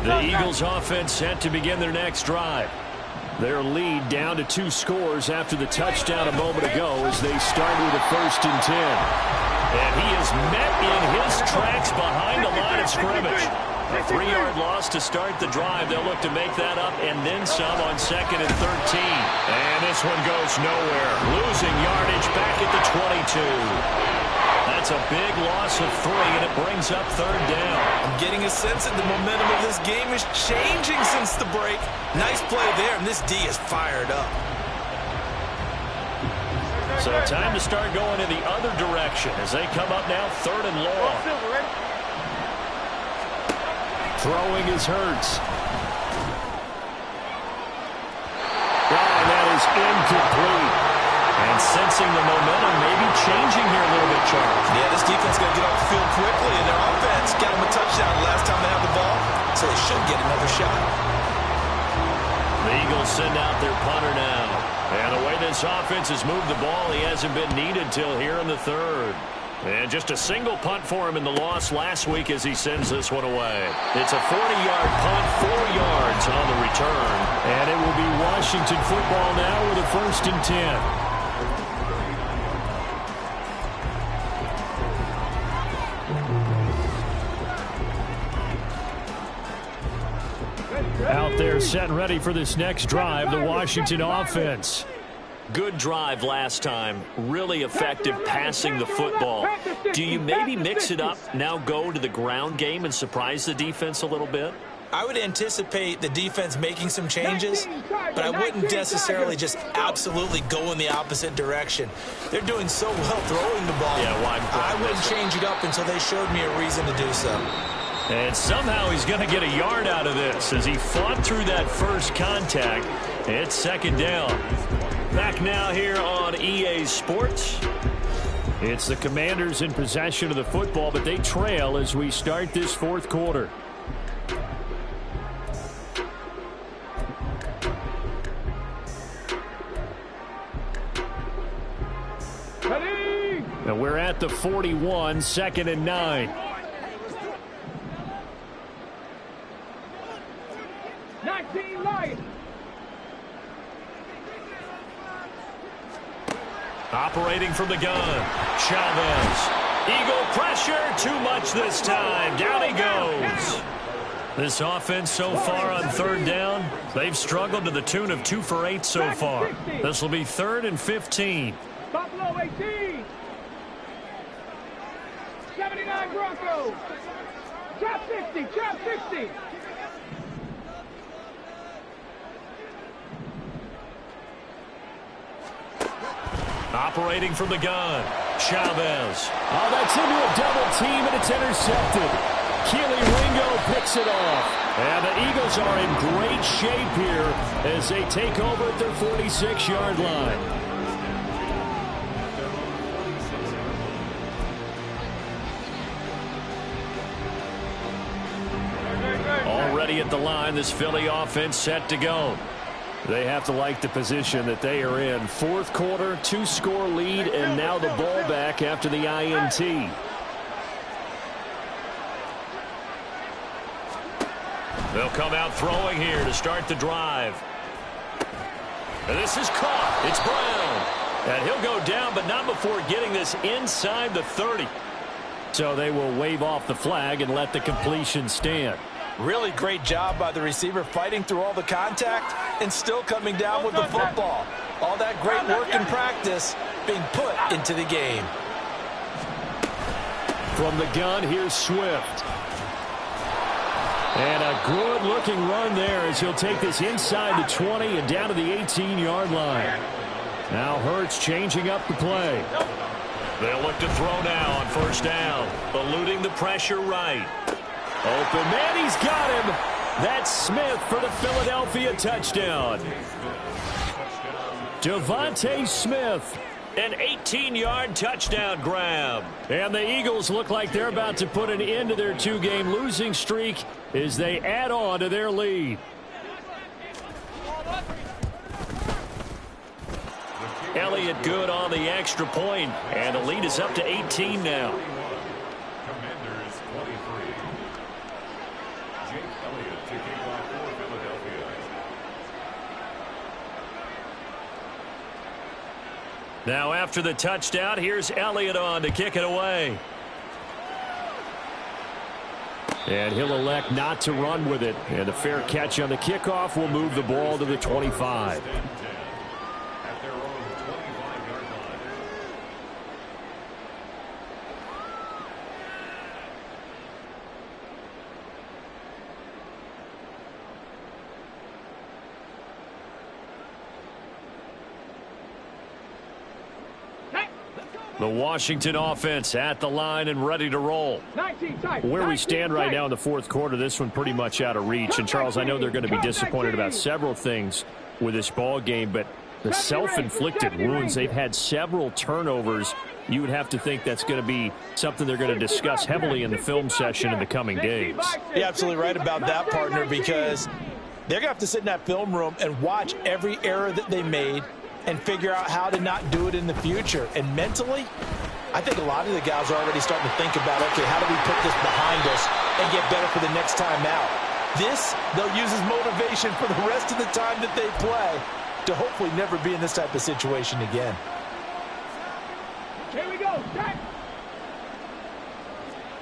The Eagles offense set to begin their next drive. Their lead down to 2 scores after the touchdown a moment ago as they start with a 1st and 10. And he is met in his tracks behind the line of scrimmage. A 3-yard loss to start the drive. They'll look to make that up and then some on 2nd and 13. And this one goes nowhere. Losing yardage back at the 22. That's a big loss of 3, and it brings up 3rd down.
I'm getting a sense that the momentum of this game is changing since the break. Nice play there, and this D is fired up.
So time to start going in the other direction as they come up now 3rd and long. Throwing is Hurts. And that is incomplete. And sensing the momentum maybe changing here a little bit, Charles.
Yeah, this defense got to get off the field quickly, and their offense got them a touchdown last time they had the ball, so they should get another shot.
The Eagles send out their punter now. And the way this offense has moved the ball, he hasn't been needed till here in the 3rd. And just a single punt for him in the loss last week as he sends this one away. It's a 40-yard punt, 4 yards on the return. And it will be Washington football now with a 1st and 10. Out there set and ready for this next drive, the Washington offense. Good drive last time. Really effective passing the football. Do you maybe mix it up, now go to the ground game and surprise the defense a little bit?
I would anticipate the defense making some changes, but I wouldn't necessarily just absolutely go in the opposite direction. They're doing so well throwing the ball.
Yeah,
I wouldn't change it up until they showed me a reason to do so.
And somehow he's going to get a yard out of this as he fought through that first contact. It's 2nd down. Back now here on EA Sports. It's the Commanders in possession of the football, but they trail as we start this 4th quarter.
Ready?
And we're at the 41, 2nd and 9.
19 Lions.
Operating from the gun, Chavez. Eagle pressure, too much this time. Down he goes. This offense so far on 3rd down, they've struggled to the tune of 2 for 8 so far. This will be 3rd and 15.
Buffalo 18. 79 Broncos. Trap 60, trap 60.
Operating from the gun, Chavez. Oh, that's into a double team, and it's intercepted. Keely Ringo picks it off. And the Eagles are in great shape here as they take over at their 46-yard line. Already at the line, this Philly offense set to go. They have to like the position that they are in. 4th quarter, 2-score lead, and now the ball back after the INT. They'll come out throwing here to start the drive. And this is caught. It's Brown. And he'll go down, but not before getting this inside the 30. So they will wave off the flag and let the completion stand.
Really great job by the receiver fighting through all the contact and still coming down with the football. All that great work and practice being put into the game.
From the gun, here's Swift. And a good-looking run there as he'll take this inside the 20 and down to the 18-yard line. Now Hurts changing up the play.
They'll look to throw now on first down, eluding the pressure right.
Open man, he's got him. That's Smith for the Philadelphia touchdown. Devontae Smith.
An 18-yard touchdown grab.
And the Eagles look like they're about to put an end to their two-game losing streak as they add on to their lead.
Elliott good on the extra point, and the lead is up to 18 now.
Commanders 23. Jake Elliott to kick off for Philadelphia.
Now after the touchdown, here's Elliott on to kick it away.
And he'll elect not to run with it. And the fair catch on the kickoff will move the ball to the 25.
At their own 25-yard line.
The Washington offense at the line and ready to roll. Where we stand right now in the fourth quarter, this one pretty much out of reach. And, Charles, I know they're going to be disappointed about several things with this ball game, but the self-inflicted wounds, they've had several turnovers. You would have to think that's going to be something they're going to discuss heavily in the film session in the coming days.
You're absolutely right about that, partner, because they're going to have to sit in that film room and watch every error that they made and figure out how to not do it in the future. And mentally, I think a lot of the guys are already starting to think about, okay, how do we put this behind us and get better for the next time out? This, they'll use as motivation for the rest of the time that they play to hopefully never be in this type of situation again.
Here we go. Set.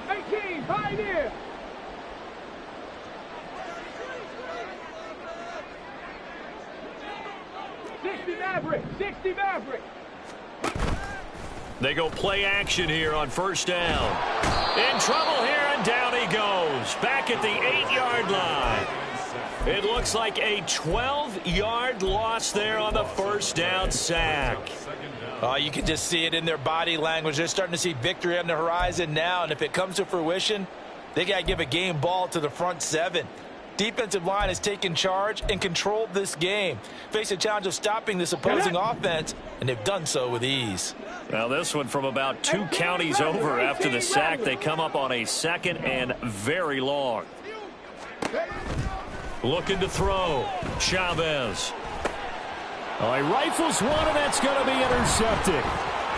18, pioneer. Maverick, 60 Maverick.
They go play action here on first down. In trouble here, and down he goes. Back at the 8-yard line. It looks like a 12-yard loss there on the first down sack.
You can just see it in their body language. They're starting to see victory on the horizon now, and if it comes to fruition, they got to give a game ball to the front seven. Defensive line has taken charge and controlled this game. Face a challenge of stopping this opposing offense, and they've done so with ease.
Now this one from about 2 counties over after the sack. They come up on a second and very long. Looking to throw. Chavez.
Oh, he rifles one, and that's going to be intercepted.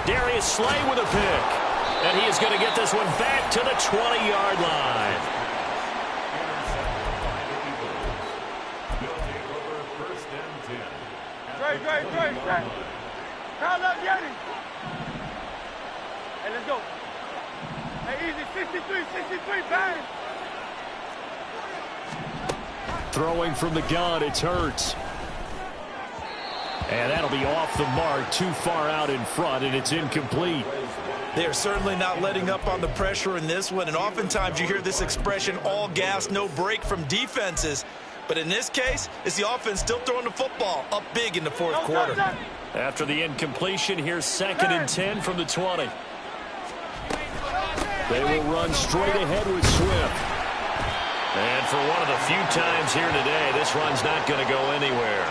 Darius Slay with a pick. And he is going to get this one back to the 20-yard line.
Great. Count up, Yeti. Hey, let's go. Hey, easy. 63, bang.
Throwing from the gun, it's Hurts. And that'll be off the mark, too far out in front, and it's incomplete.
They are certainly not letting up on the pressure in this one, and oftentimes you hear this expression, all gas, no break from defenses. But in this case, it's the offense still throwing the football up big in the fourth quarter.
After the incompletion, here's 2nd and 10 from the 20.
They will run straight ahead with Swift.
And for one of the few times here today, this run's not going to go anywhere.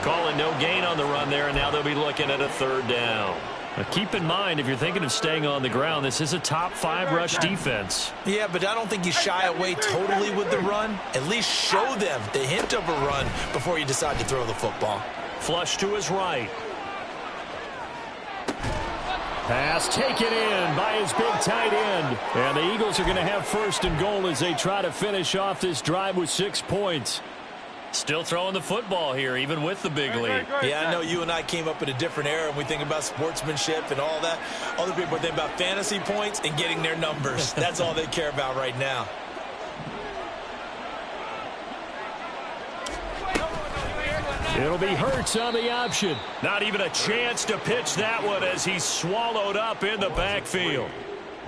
Calling no gain on the run there, and now they'll be looking at a 3rd down.
Now keep in mind, if you're thinking of staying on the ground, this is a top 5 rush defense.
Yeah, but I don't think you shy away totally with the run. At least show them the hint of a run before you decide to throw the football.
Flush to his right.
Pass taken in by his big tight end. And the Eagles are going to have 1st and goal as they try to finish off this drive with 6 points. Still throwing the football here, even with the big lead.
Yeah, I know you and I came up in a different era, and we think about sportsmanship and all that. Other people are thinking about fantasy points and getting their numbers. That's all they care about right now.
It'll be Hurts on the option. Not even a chance to pitch that one as he's swallowed up in the backfield.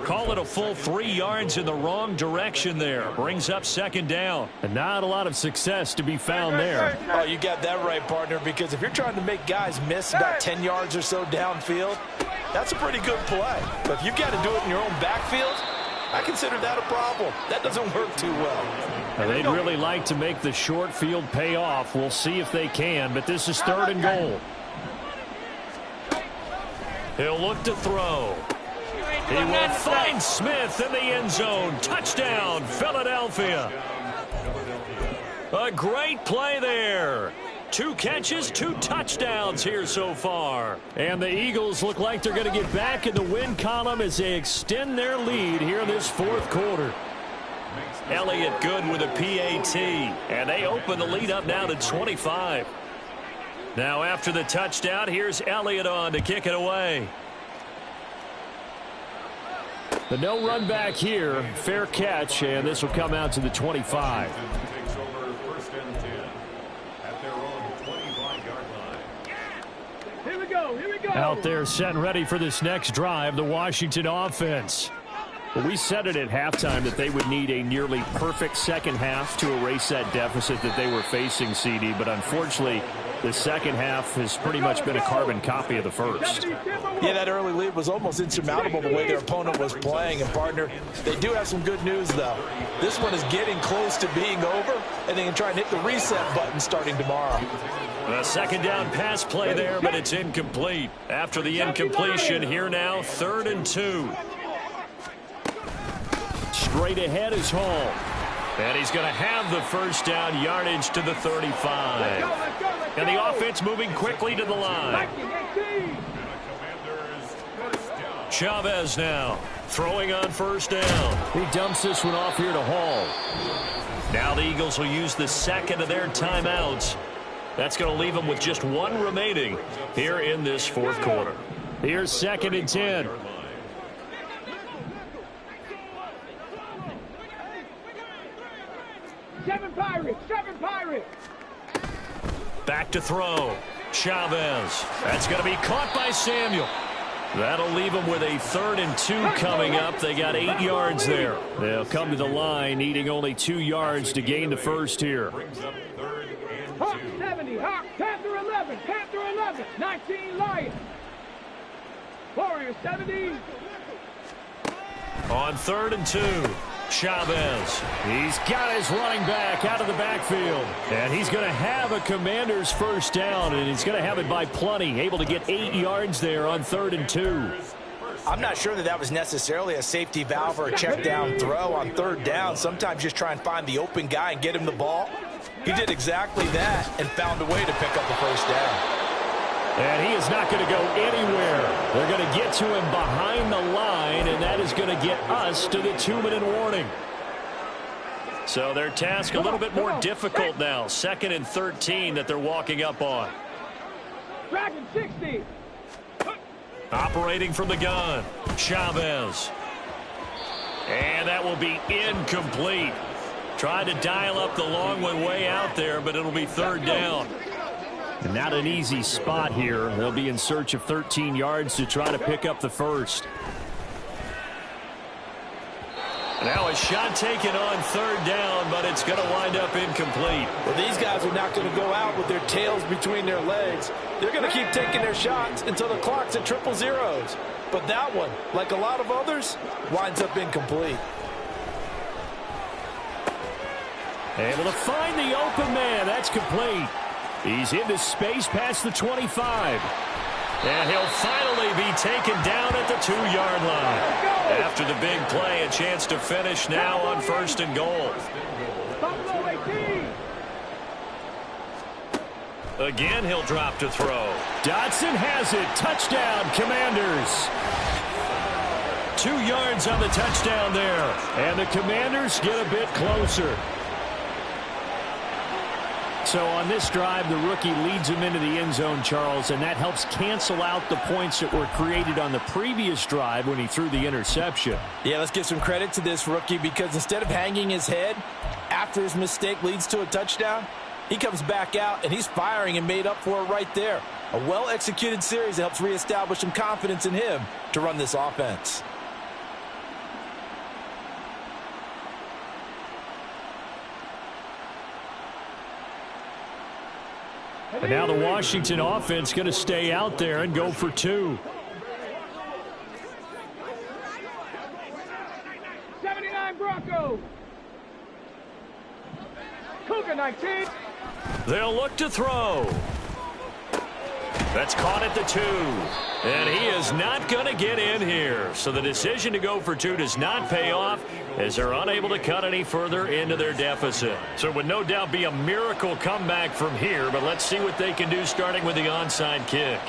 Call it a full 3 yards in the wrong direction there. Brings up second down. And not a lot of success to be found there.
Oh, you got that right, partner, because if you're trying to make guys miss about 10 yards or so downfield, that's a pretty good play. But if you've got to do it in your own backfield, I consider that a problem. That doesn't work too well.
They'd really like to make the short field pay off. We'll see if they can, but this is 3rd and goal. He'll look to throw. He will find Smith in the end zone. Touchdown, Philadelphia. A great play there. 2 catches, 2 touchdowns here so far. And the Eagles look like they're going to get back in the win column as they extend their lead here in this 4th quarter. Elliott good with a PAT. And they open the lead up now to 25. Now after the touchdown, here's Elliott on to kick it away. The no run back here. Fair catch, and this will come out to the 25.
Takes over 1st and 10 at their own 25-yard line.
Here we go. Here we go.
Out there set and ready for this next drive, the Washington offense. Well, we said it at halftime that they would need a nearly perfect second half to erase that deficit that they were facing, CD, but unfortunately, the second half has pretty much been a carbon copy of the first.
Yeah, that early lead was almost insurmountable the way their opponent was playing. And, partner, they do have some good news, though. This one is getting close to being over, and they can try and hit the reset button starting tomorrow.
A second down pass play there, but it's incomplete. After the incompletion, here now, 3rd and 2. Straight ahead is Hall. And he's going to have the first down, yardage to the 35. And the offense moving quickly to the line. Chavez now throwing on 1st down. He dumps this one off here to Hall. Now the Eagles will use the second of their timeouts. That's going to leave them with just 1 remaining here in this 4th quarter. Here's 2nd and 10.
Seven Pirates.
Back to throw. Chavez. That's going to be caught by Samuel. That'll leave them with a 3rd and 2 coming up. They got 8 yards there. They'll come to the line needing only 2 yards to gain the first here.
Hawk 70. Hawk. Panther 11. 19 Lions. Warriors 70.
On 3rd and 2. Chavez. He's got his running back out of the backfield. And he's going to have a Commander's first down, and he's going to have it by plenty. Able to get 8 yards there on 3rd and 2.
I'm not sure that was necessarily a safety valve or a check down throw on 3rd down. Sometimes just try and find the open guy and get him the ball. He did exactly that and found a way to pick up the first down.
And he is not going to go anywhere. They're going to get to him behind the line, and that is going to get us to the 2-minute warning. So their task a little bit more difficult now. 2nd and 13 that they're walking up on.
Dragon 60.
Operating from the gun. Chavez. And that will be incomplete. Tried to dial up the long one way out there, but it'll be 3rd down. And not an easy spot here. They'll be in search of 13 yards to try to pick up the first. Now a shot taken on 3rd down, but it's going to wind up incomplete.
Well, these guys are not going to go out with their tails between their legs. They're going to keep taking their shots until the clock's at 000. But that one, like a lot of others, winds up incomplete.
Able to find the open man. That's complete. He's into space past the 25. And he'll finally be taken down at the 2-yard line. After the big play, a chance to finish now on 1st and goal. Again, he'll drop to throw. Dotson has it. Touchdown, Commanders. 2 yards on the touchdown there. And the Commanders get a bit closer. So on this drive, the rookie leads him into the end zone, Charles, and that helps cancel out the points that were created on the previous drive when he threw the interception.
Yeah, let's give some credit to this rookie because instead of hanging his head after his mistake leads to a touchdown, he comes back out and he's firing and made up for it right there. A well-executed series that helps reestablish some confidence in him to run this offense.
And now the Washington offense going to stay out there and go for 2.
79 Broncos. Cougar 19.
They'll look to throw. That's caught at the 2. And he is not going to get in here. So the decision to go for 2 does not pay off as they're unable to cut any further into their deficit. So it would no doubt be a miracle comeback from here, but let's see what they can do starting with the onside kick.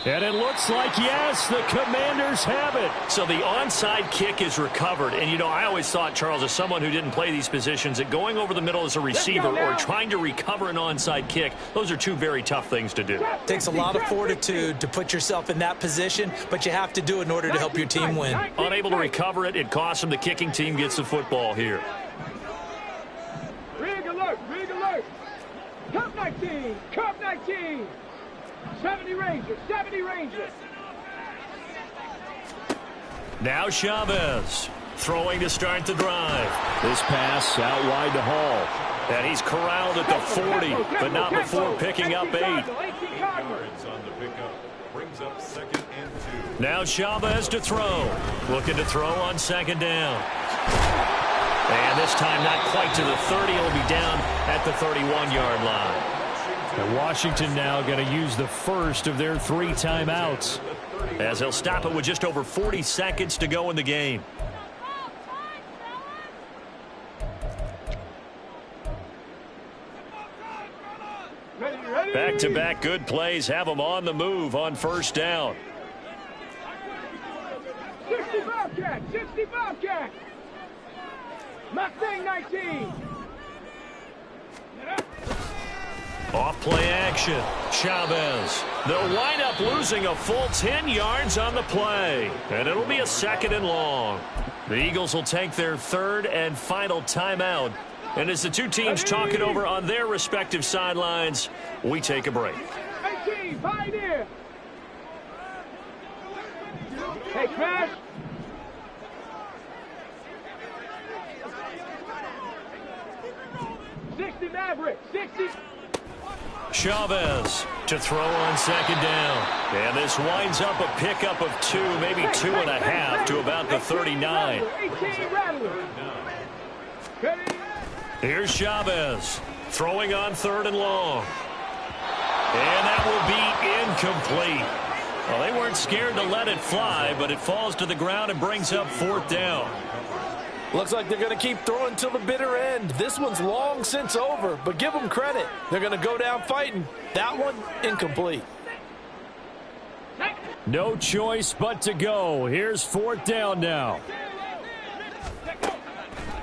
And it looks like, yes, the Commanders have it. So the onside kick is recovered. And, you know, I always thought, Charles, as someone who didn't play these positions, that going over the middle as a receiver or trying to recover an onside kick, those are two very tough things to do.
It takes a lot of fortitude to put yourself in that position, but you have to do it in order to help your team win.
Unable to recover it, it costs them. The kicking team gets the football here.
Rig alert, rig alert. Cup 19, Cup 19. 70 Rangers, 70 Rangers.
Now Chavez throwing to start the drive. This pass out wide to Hall. And he's corralled at the 40, but not before picking up 8.
Yards on the pickup. Brings up 2nd and 2.
Now Chavez to throw. Looking to throw on 2nd down. And this time not quite to the 30. It'll be down at the 31-yard line. And Washington now going to use the first of their 3 timeouts, as they'll stop it with just over 40 seconds to go in the game. Back-to-back good plays have them on the move on first down.
65 cat, 65 cat. Mustang 19.
Off play action. Chavez. They'll wind up losing a full 10 yards on the play. And it'll be a 2nd and long. The Eagles will take their 3rd and final timeout. And as the two teams talk it over on their respective sidelines, we take a break.
18, Pioneer. Hey, Crash. '60 Maverick, 60.
Chavez to throw on 2nd down. And this winds up a pickup of 2, maybe 2.5 to about the 39.
18 Rattler.
Here's Chavez throwing on 3rd and long. And that will be incomplete. Well, they weren't scared to let it fly, but it falls to the ground and brings up 4th down.
Looks like they're going to keep throwing till the bitter end. This one's long since over, but give them credit. They're going to go down fighting. That one, incomplete.
No choice but to go. Here's 4th down now.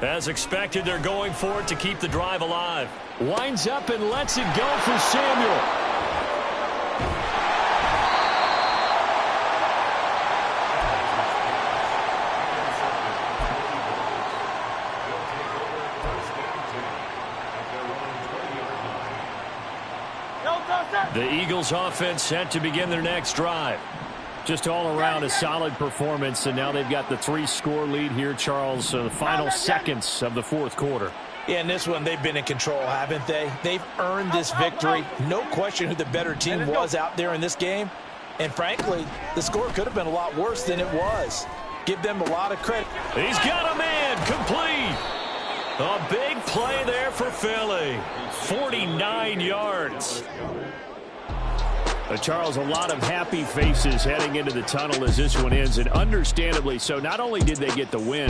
As expected, they're going for it to keep the drive alive. Winds up and lets it go for Samuel. The Eagles offense set to begin their next drive. Just all around a solid performance, and now they've got the 3-score lead here, Charles, the final seconds of the 4th quarter.
Yeah, in this one, they've been in control, haven't they? They've earned this victory. No question who the better team was out there in this game. And frankly, the score could have been a lot worse than it was. Give them a lot of credit.
He's got a man complete. A big play there for Philly. 49 yards. Charles, a lot of happy faces heading into the tunnel as this one ends, and understandably so. Not only did they get the win,